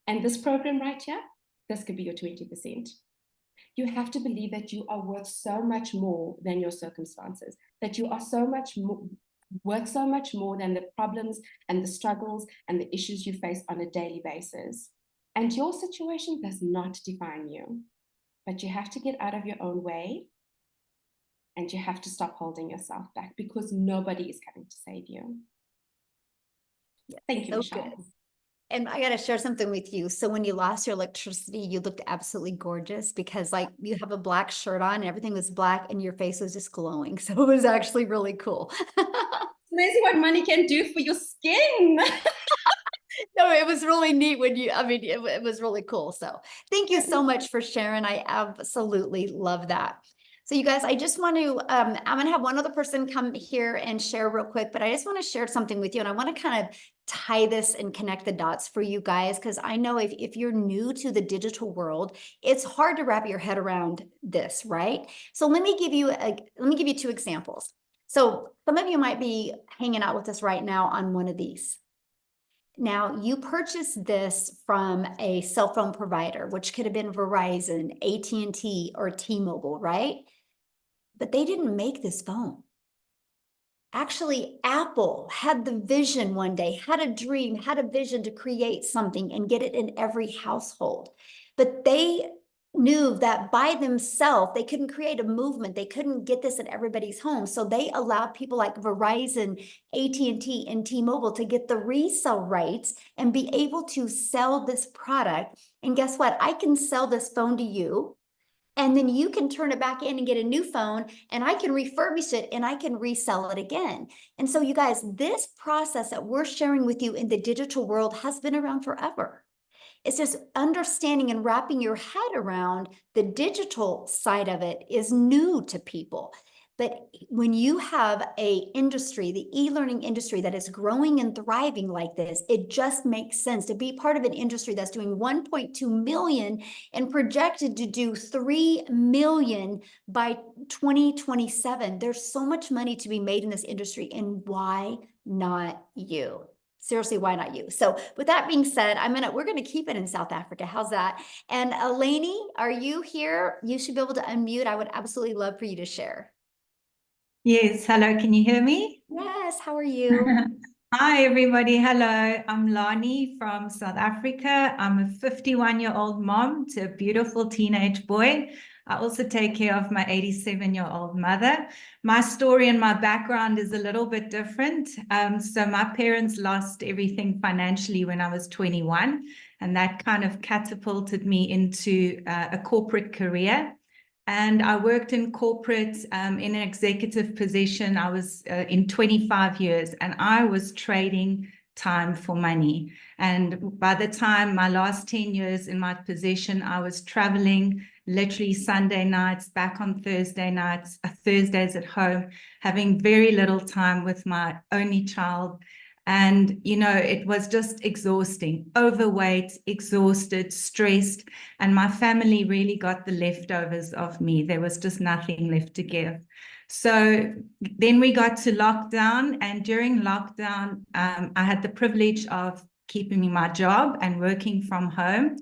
And this program right here, this could be your 20%. You have to believe that you are worth so much more than your circumstances, that you are so much more, worth so much more than the problems and the struggles and the issues you face on a daily basis. And your situation does not define you, but you have to get out of your own way and you have to stop holding yourself back, because nobody is coming to save you. Thank you, So Michelle. good. And I got to share something with you. So when you lost your electricity, you looked absolutely gorgeous because like you have a black shirt on and everything was black and your face was just glowing. So it was actually really cool. It's amazing what money can do for your skin. No, it was really neat when it was really cool. So thank you so much for sharing. I absolutely love that. So you guys, I just want to, I'm going to have one other person come here and share real quick, but I just want to share something with you. And I want to kind of tie this and connect the dots for you guys, because I know if you're new to the digital world, it's hard to wrap your head around this, right? So let me give you two examples. So some of you might be hanging out with us right now on one of these. Now, you purchased this from a cell phone provider, which could have been Verizon, AT&T, or T-Mobile, right? But they didn't make this phone. Actually, Apple had the vision one day, had a dream, had a vision to create something and get it in every household. But they knew that by themselves, they couldn't create a movement. They couldn't get this in everybody's home. So they allowed people like Verizon, AT&T, and T-Mobile to get the resale rights and be able to sell this product. And guess what? I can sell this phone to you, and then you can turn it back in and get a new phone, and I can refurbish it and I can resell it again. And so you guys, this process that we're sharing with you in the digital world has been around forever. It's just understanding and wrapping your head around the digital side of it is new to people. But when you have a industry, the e-learning industry that is growing and thriving like this, it just makes sense to be part of an industry that's doing 1.2 million and projected to do 3 million by 2027. There's so much money to be made in this industry, and why not you? Seriously, why not you? So with that being said, we're gonna keep it in South Africa. How's that? And Eleni, are you here? You should be able to unmute. I would absolutely love for you to share. Yes, hello, can you hear me? Yes, how are you? Hi, everybody. Hello, I'm Lani from South Africa. I'm a 51-year-old mom to a beautiful teenage boy. I also take care of my 87-year-old mother. My story and my background is a little bit different. So my parents lost everything financially when I was 21, and that kind of catapulted me into a corporate career. And I worked in corporate in an executive position. I was in 25 years, and I was trading time for money. And by the time my last 10 years in my position, I was traveling literally Sunday nights, back on Thursday nights, Thursdays at home, having very little time with my only child. And, you know, it was just exhausting, overweight, exhausted, stressed. And my family really got the leftovers of me. There was just nothing left to give. So then we got to lockdown. And during lockdown, I had the privilege of keeping my job and working from home.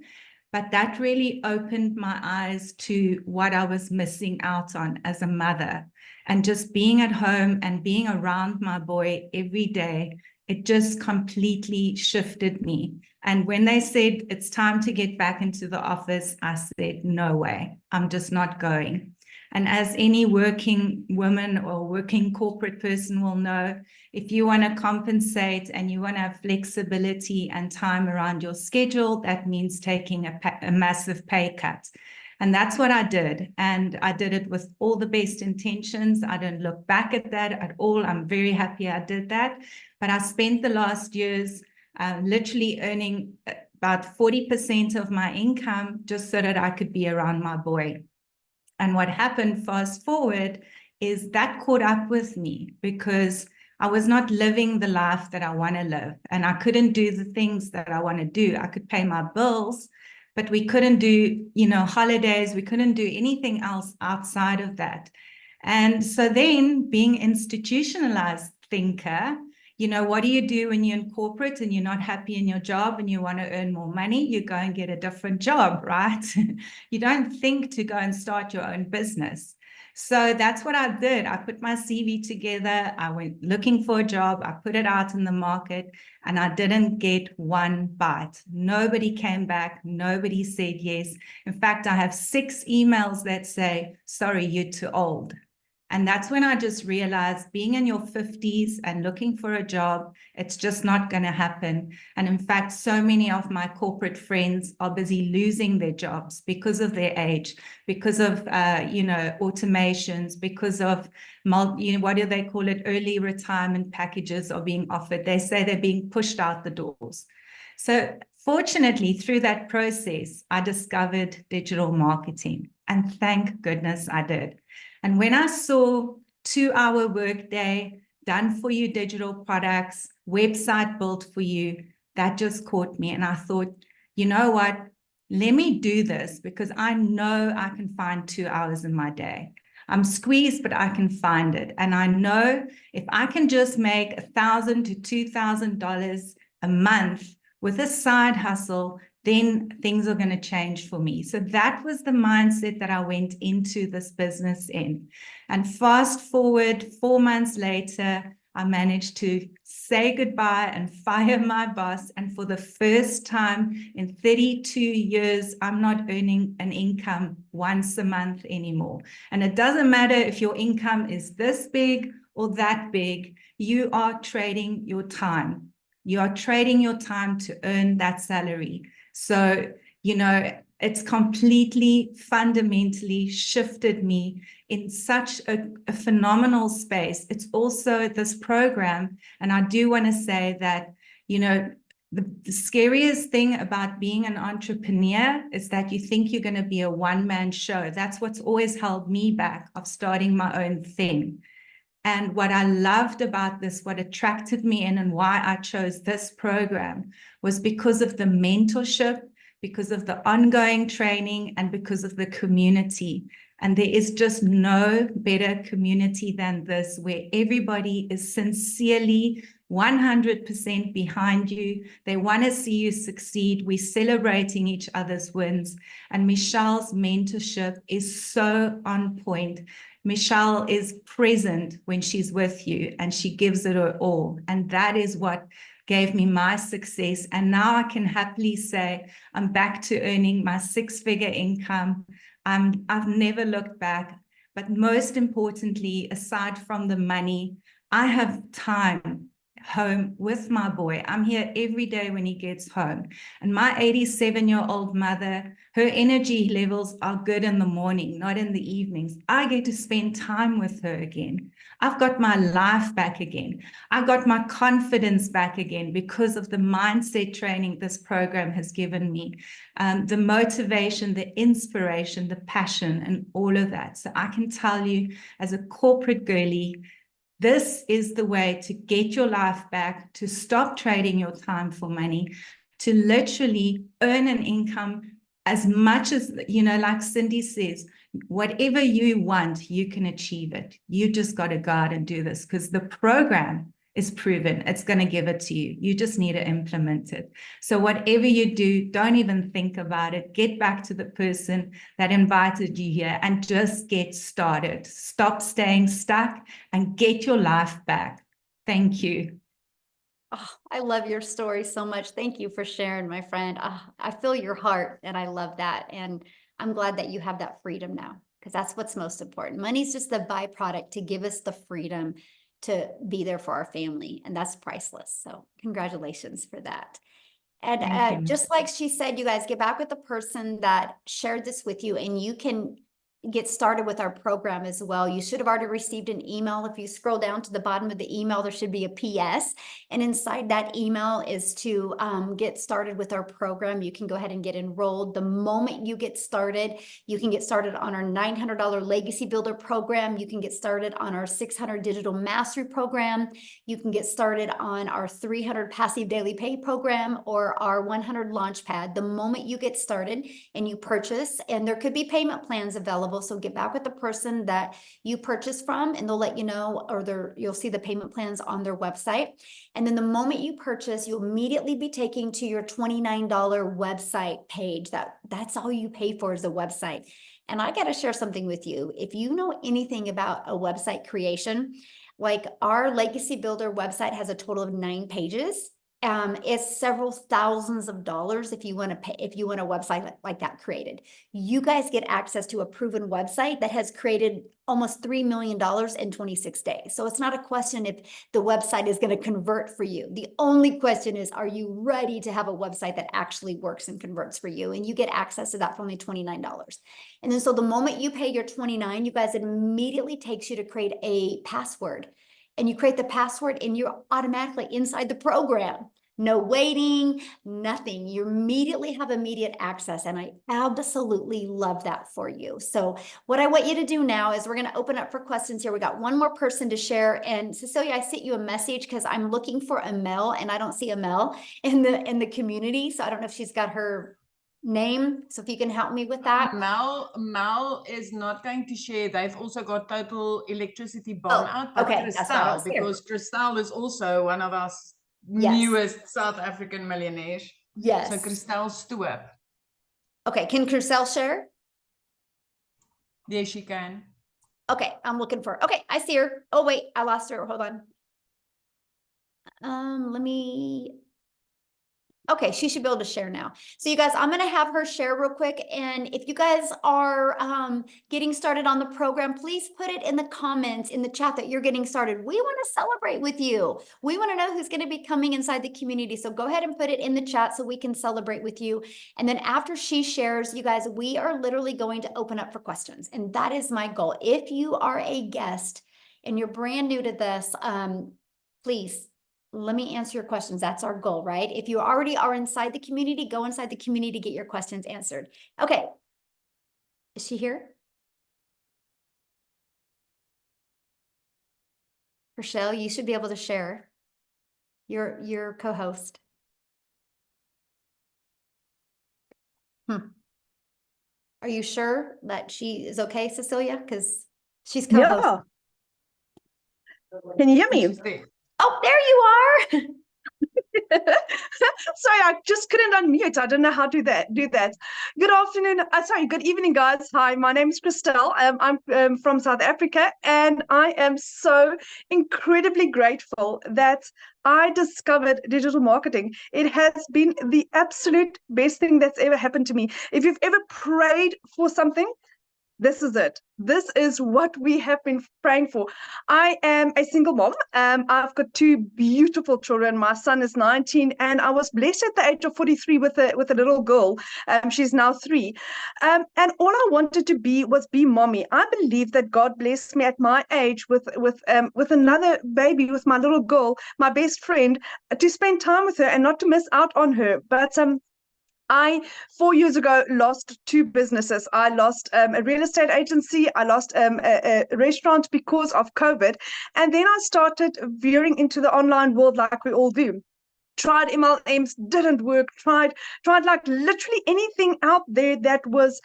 But that really opened my eyes to what I was missing out on as a mother. And just being at home and being around my boy every day, it just completely shifted me. And when they said it's time to get back into the office, I said, no way, I'm just not going. And as any working woman or working corporate person will know, if you want to compensate and you want to have flexibility and time around your schedule, that means taking a massive pay cut. And that's what I did. And I did it with all the best intentions. I don't look back at that at all. I'm very happy I did that. But I spent the last years literally earning about 40% of my income just so that I could be around my boy. And what happened, fast forward, is that caught up with me because I was not living the life that I want to live. And I couldn't do the things that I want to do. I could pay my bills, but we couldn't do, you know, holidays. We couldn't do anything else outside of that. And so then, being institutionalized thinker, you know, what do you do when you're in corporate and you're not happy in your job and you want to earn more money? You go and get a different job, right? You don't think to go and start your own business. So that's what I did. I put my CV together. I went looking for a job. I put it out in the market, and I didn't get one bite. Nobody came back. Nobody said yes. In fact, I have 6 emails that say, sorry, you're too old. And that's when I just realized being in your 50s and looking for a job, it's just not going to happen. And in fact, so many of my corporate friends are busy losing their jobs because of their age, because of, automations, because of, what do they call it? Early retirement packages are being offered. They say they're being pushed out the doors. So fortunately, through that process, I discovered digital marketing. And thank goodness I did. And when I saw 2-hour workday, done for you digital products, website built for you, that just caught me. And I thought, you know what? Let me do this because I know I can find 2 hours in my day. I'm squeezed, but I can find it. And I know if I can just make $1,000 to $2,000 a month with a side hustle, then things are going to change for me. So that was the mindset that I went into this business in. And fast forward 4 months later, I managed to say goodbye and fire my boss. And for the first time in 32 years, I'm not earning an income once a month anymore. And it doesn't matter if your income is this big or that big, you are trading your time. You are trading your time to earn that salary. So, it's completely fundamentally shifted me in such a phenomenal space. It's also this program. And I do want to say that, the scariest thing about being an entrepreneur is that you think you're going to be a one-man show. That's what's always held me back of starting my own thing. And what I loved about this, what attracted me in and why I chose this program was because of the mentorship, because of the ongoing training, and because of the community. And there is just no better community than this, where everybody is sincerely 100% behind you. They want to see you succeed. We're celebrating each other's wins. And Michelle's mentorship is so on point. Michelle is present when she's with you and she gives it her all. And that is what gave me my success. And now I can happily say I'm back to earning my 6-figure income. I've never looked back. But most importantly, aside from the money, I have time home with my boy. I'm here every day when he gets home. And my 87-year-old mother, her energy levels are good in the morning, not in the evenings. I get to spend time with her again. I've got my life back again. I got my confidence back again because of the mindset training this program has given me, the motivation, the inspiration, the passion, and all of that. So I can tell you, as a corporate girly, this is the way to get your life back, to stop trading your time for money, to literally earn an income as much as, like Cindy says, whatever you want, you can achieve it. You just got to go out and do this because the program is proven. It's going to give it to you. You just need to implement it. So whatever you do, don't even think about it. Get back to the person that invited you here and just get started. Stop staying stuck and get your life back. Thank you. Oh, I love your story so much. Thank you for sharing, my friend. I feel your heart and I love that. And I'm glad that you have that freedom now because that's what's most important. Money's just the byproduct to give us the freedom to be there for our family. And that's priceless. So congratulations for that. And just like she said, you guys get back with the person that shared this with you and you can get started with our program as well. You should have already received an email. If you scroll down to the bottom of the email, there should be a PS. And inside that email is to get started with our program. You can go ahead and get enrolled. The moment you get started, you can get started on our $900 Legacy Builder program. You can get started on our 600 Digital Mastery program. You can get started on our 300 Passive Daily Pay program or our 100 Launchpad. The moment you get started and you purchase, and there could be payment plans available. So get back with the person that you purchased from and they'll let you know, or you'll see the payment plans on their website. And then the moment you purchase, you'll immediately be taken to your $29 website page. That's all you pay for is the website. And I got to share something with you. If you know anything about a website creation, like our Legacy Builder website has a total of 9 pages. It's several thousands of dollars if you want to pay, if you want a website like that created. You guys get access to a proven website that has created almost $3 million in 26 days. So it's not a question if the website is going to convert for you. The only question is, are you ready to have a website that actually works and converts for you? And you get access to that for only $29. And then so the moment you pay your $29, you guys, it immediately takes you to create a password. And you create the password and you're automatically inside the program. No waiting, nothing. You immediately have immediate access. And I absolutely love that for you. So what I want you to do now is we're going to open up for questions here. We got one more person to share. And Cecilia, I sent you a message because I'm looking for Amel and I don't see Amel in the community. So I don't know if she's got her name. So if you can help me with that. Mel is not going to share. They've also got total electricity bomb out, but okay, that's why I was Christelle, here. because Christelle is also one of our Yes. newest South African millionaires. Yes. So Christelle Stoop. Okay, can Christelle share? Yes, she can. Okay, I'm looking for, okay, I see her. Oh, wait, I lost her. Hold on. Let me, okay, she should be able to share now. So you guys, I'm going to have her share real quick. And if you guys are getting started on the program, please put it in the comments in the chat that you're getting started. We want to celebrate with you. We want to know who's going to be coming inside the community. So go ahead and put it in the chat so we can celebrate with you. And then after she shares, you guys, we are literally going to open up for questions. And that is my goal. If you are a guest and you're brand new to this, please, let me answer your questions. That's our goal, right? If you already are inside the community, go inside the community to get your questions answered. Okay. Is she here? Rochelle, you should be able to share your co-host. Are you sure that she is okay, Cecilia? Because she's co-host. Yeah. Can you hear me? Oh, there you are. Sorry, I just couldn't unmute. I don't know how to do that. Good afternoon. Sorry, good evening, guys. Hi, my name is Christelle. I'm from South Africa, and I am so incredibly grateful that I discovered digital marketing. It has been the absolute best thing that's ever happened to me. If you've ever prayed for something, this is it. This is what we have been praying for. I am a single mom. I've got two beautiful children. My son is 19, and I was blessed at the age of 43 with a little girl. She's now 3. And all I wanted to be was be mommy. I believe that God blessed me at my age with another baby, with my little girl, my best friend, to spend time with her and not to miss out on her. But I, 4 years ago, lost 2 businesses. I lost a real estate agency. I lost a restaurant because of COVID. And then I started veering into the online world like we all do. Tried MLMs, didn't work, tried like literally anything out there that was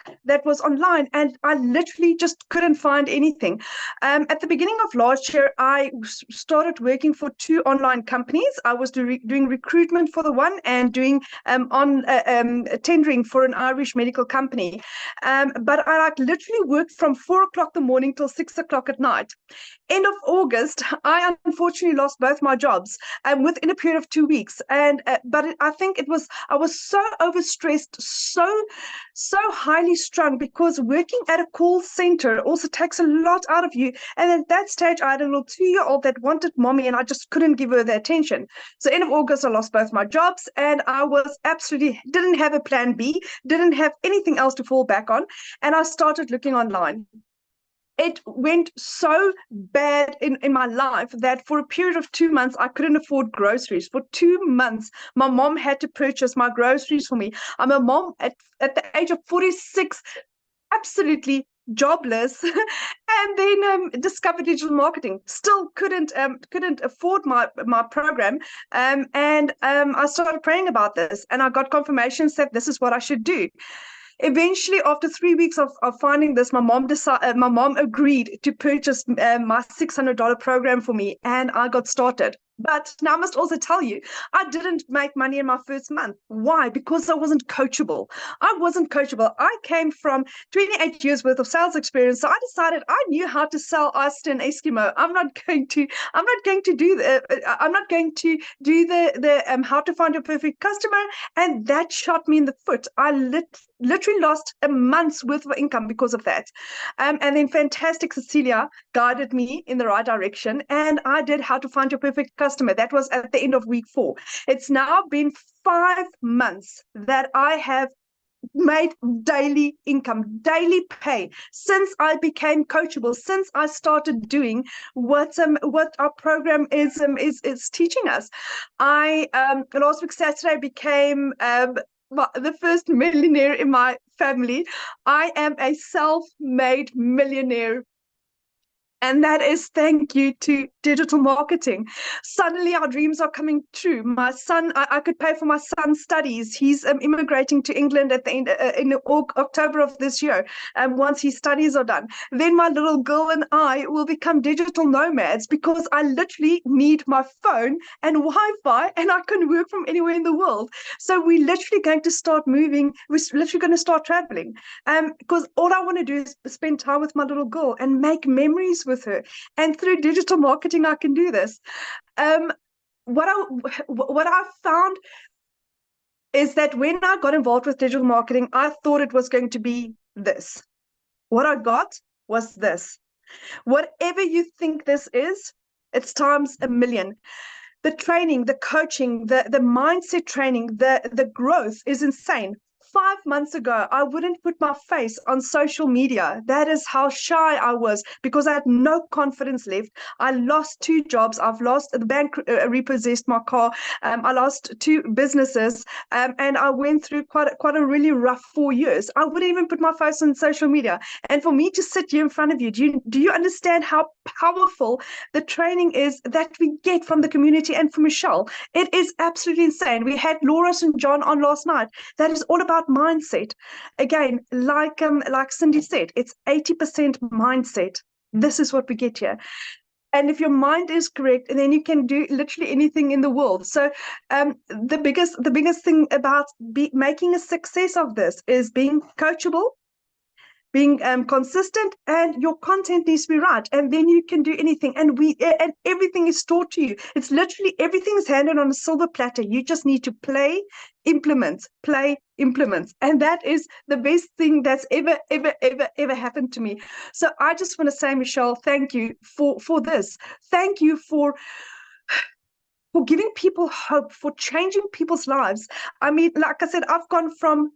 online, and I literally just couldn't find anything. At the beginning of last year, I started working for 2 online companies. I was doing recruitment for the one and doing tendering for an Irish medical company. But I like literally worked from 4 o'clock in the morning till 6 o'clock at night. End of August, I unfortunately lost both my jobs within a period of 2 weeks. And I think I was so overstressed, so highly strung, because working at a call center also takes a lot out of you. And at that stage, I had a little 2-year-old that wanted mommy, and I just couldn't give her the attention. So end of August, I lost both my jobs, and I was absolutely didn't have a plan B, didn't have anything else to fall back on, and I started looking online. It went so bad in my life that for a period of 2 months, I couldn't afford groceries. For 2 months, my mom had to purchase my groceries for me. I'm a mom at the age of 46, absolutely jobless, and then discovered digital marketing. Still couldn't afford my program, and I started praying about this, and I got confirmations that this is what I should do. Eventually, after 3 weeks of finding this, my mom agreed to purchase my $600 program for me, and I got started. But now I must also tell you, I didn't make money in my first month. Why? Because I wasn't coachable. I wasn't coachable. I came from 28 years worth of sales experience. So I decided I knew how to sell oyster and Eskimo. I'm not going to do the how to find your perfect customer. And that shot me in the foot. I literally lost a month's worth of income because of that. And then fantastic Cecilia guided me in the right direction, and I did How to Find Your Perfect Customer. That was at the end of week 4. It's now been 5 months that I have made daily income, daily pay, since I became coachable, since I started doing what our program is teaching us. I last week Saturday became the first millionaire in my family. I am a self-made millionaire. And that is thank you to digital marketing. Suddenly our dreams are coming true. My son, I could pay for my son's studies. He's immigrating to England at the end in October of this year. Once his studies are done, then my little girl and I will become digital nomads, because I literally need my phone and Wi-Fi, and I can work from anywhere in the world. So we're literally going to start moving. We're literally going to start traveling. Because all I want to do is spend time with my little girl and make memories with her, and through digital marketing I can do this. What I found is that when I got involved with digital marketing, I thought it was going to be this. What I got was this. Whatever you think this is, it's times a million. The training, the coaching, the mindset training, the growth is insane. 5 months ago, I wouldn't put my face on social media. That is how shy I was, because I had no confidence left. I lost 2 jobs. I've lost the bank, repossessed my car. I lost 2 businesses, and I went through quite a really rough 4 years. I wouldn't even put my face on social media. And for me to sit here in front of you, do you understand how powerful the training is that we get from the community and from Michelle? It is absolutely insane. We had Laura and John on last night. That is all about mindset. Again, like Cindy said, it's 80% mindset. This is what we get here. And if your mind is correct, then you can do literally anything in the world. So the biggest thing about making a success of this is being coachable, being consistent, and your content needs to be right, and then you can do anything. And everything is taught to you. It's literally everything is handed on a silver platter. You just need to play, implement, and that is the best thing that's ever happened to me. So I just want to say, Michelle, thank you for this. Thank you for giving people hope, for changing people's lives. I mean, like I said, I've gone from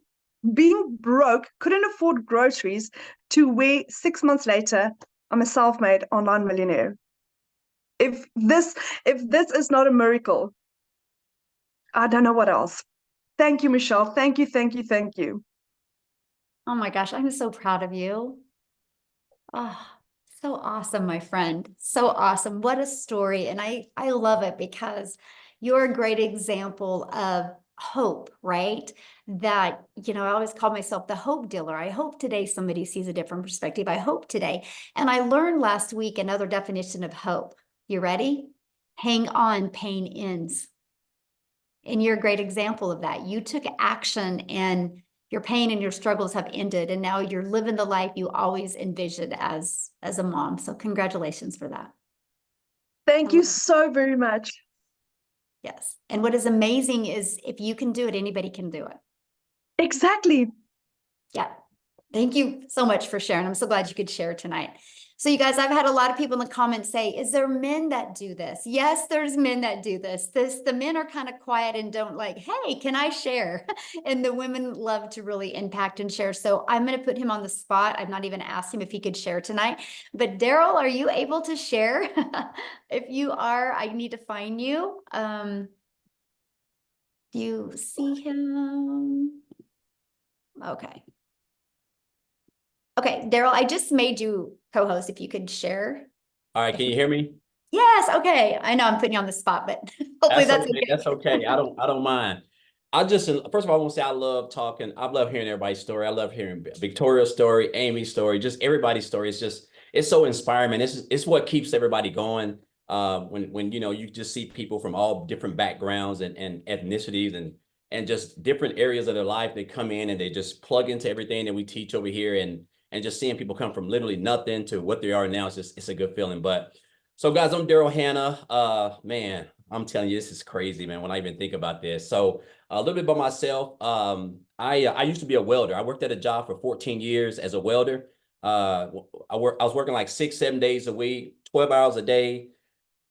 being broke, couldn't afford groceries, to where 6 months later, I'm a self-made online millionaire. If this is not a miracle, I don't know what else. Thank you, Michelle. Thank you. Oh my gosh, I'm so proud of you. Oh, so awesome, my friend. So awesome. What a story. And I love it, because you're a great example of hope, right? That, I always call myself the hope dealer. I hope today somebody sees a different perspective. I hope today. And I learned last week another definition of hope. You ready? Hang on, pain ends. And you're a great example of that. You took action, and your pain and your struggles have ended. And now you're living the life you always envisioned as a mom. So congratulations for that. Thank you so very much. Yes. And what is amazing is if you can do it, anybody can do it. Exactly. Yeah. Thank you so much for sharing. I'm so glad you could share tonight. So you guys, I've had a lot of people in the comments say, is there men that do this? Yes, there's men that do this. The men are kind of quiet and don't like, hey, can I share? And the women love to really impact and share. So I'm going to put him on the spot. I've not even asked him if he could share tonight. But Daryl, are you able to share? If you are, I need to find you. Do you see him? Okay. Okay, Daryl, I just made you co-host, if you could share. All right, can you hear me? Yes, okay. I know I'm putting you on the spot, but hopefully that's okay. That's okay. I don't mind. First of all, I want to say I love talking. I love hearing everybody's story. I love hearing Victoria's story, Amy's story, just everybody's story. It's so inspiring, man. It's what keeps everybody going. when you know, you just see people from all different backgrounds and ethnicities and just different areas of their life. They come in and they just plug into everything that we teach over here, and just seeing people come from literally nothing to what they are now, it's a good feeling. But so guys, I'm Daryl Hannah. Man, I'm telling you, this is crazy, man, when I even think about this. So a little bit about myself. I used to be a welder. I worked at a job for 14 years as a welder. I was working like 6-7 days a week, 12 hours a day.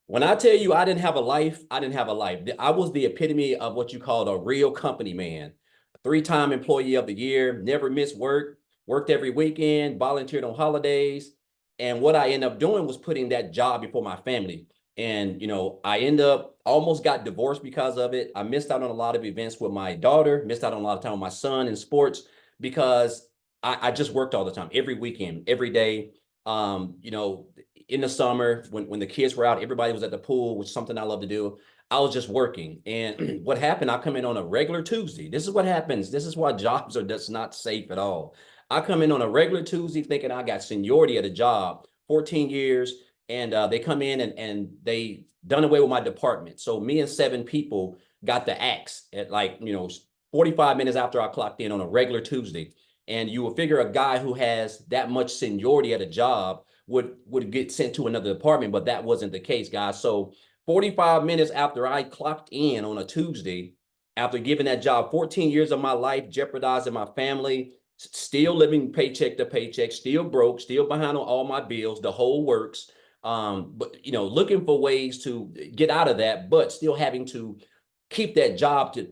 When I tell you I didn't have a life, I didn't have a life. I was the epitome of what you call a real company man. 3-time employee of the year, never missed work, worked every weekend, volunteered on holidays. And what I ended up doing was putting that job before my family. And, you know, I end up almost got divorced because of it. I missed out on a lot of events with my daughter, missed out on a lot of time with my son in sports because I just worked all the time, every weekend, every day. You know, in the summer when the kids were out, everybody was at the pool, which is something I love to do. I was just working. And what happened, I come in on a regular Tuesday. This is what happens. This is why jobs are just not safe at all. I come in on a regular Tuesday thinking I got seniority at a job, 14 years. And they come in and they done away with my department. So me and 7 people got the axe at, like, you know, 45 minutes after I clocked in on a regular Tuesday. And you will figure a guy who has that much seniority at a job would get sent to another department, but that wasn't the case, guys. So 45 minutes after I clocked in on a Tuesday, after giving that job 14 years of my life, jeopardizing my family, still living paycheck to paycheck, still broke, still behind on all my bills, the whole works. But, you know, looking for ways to get out of that, but still having to keep that job to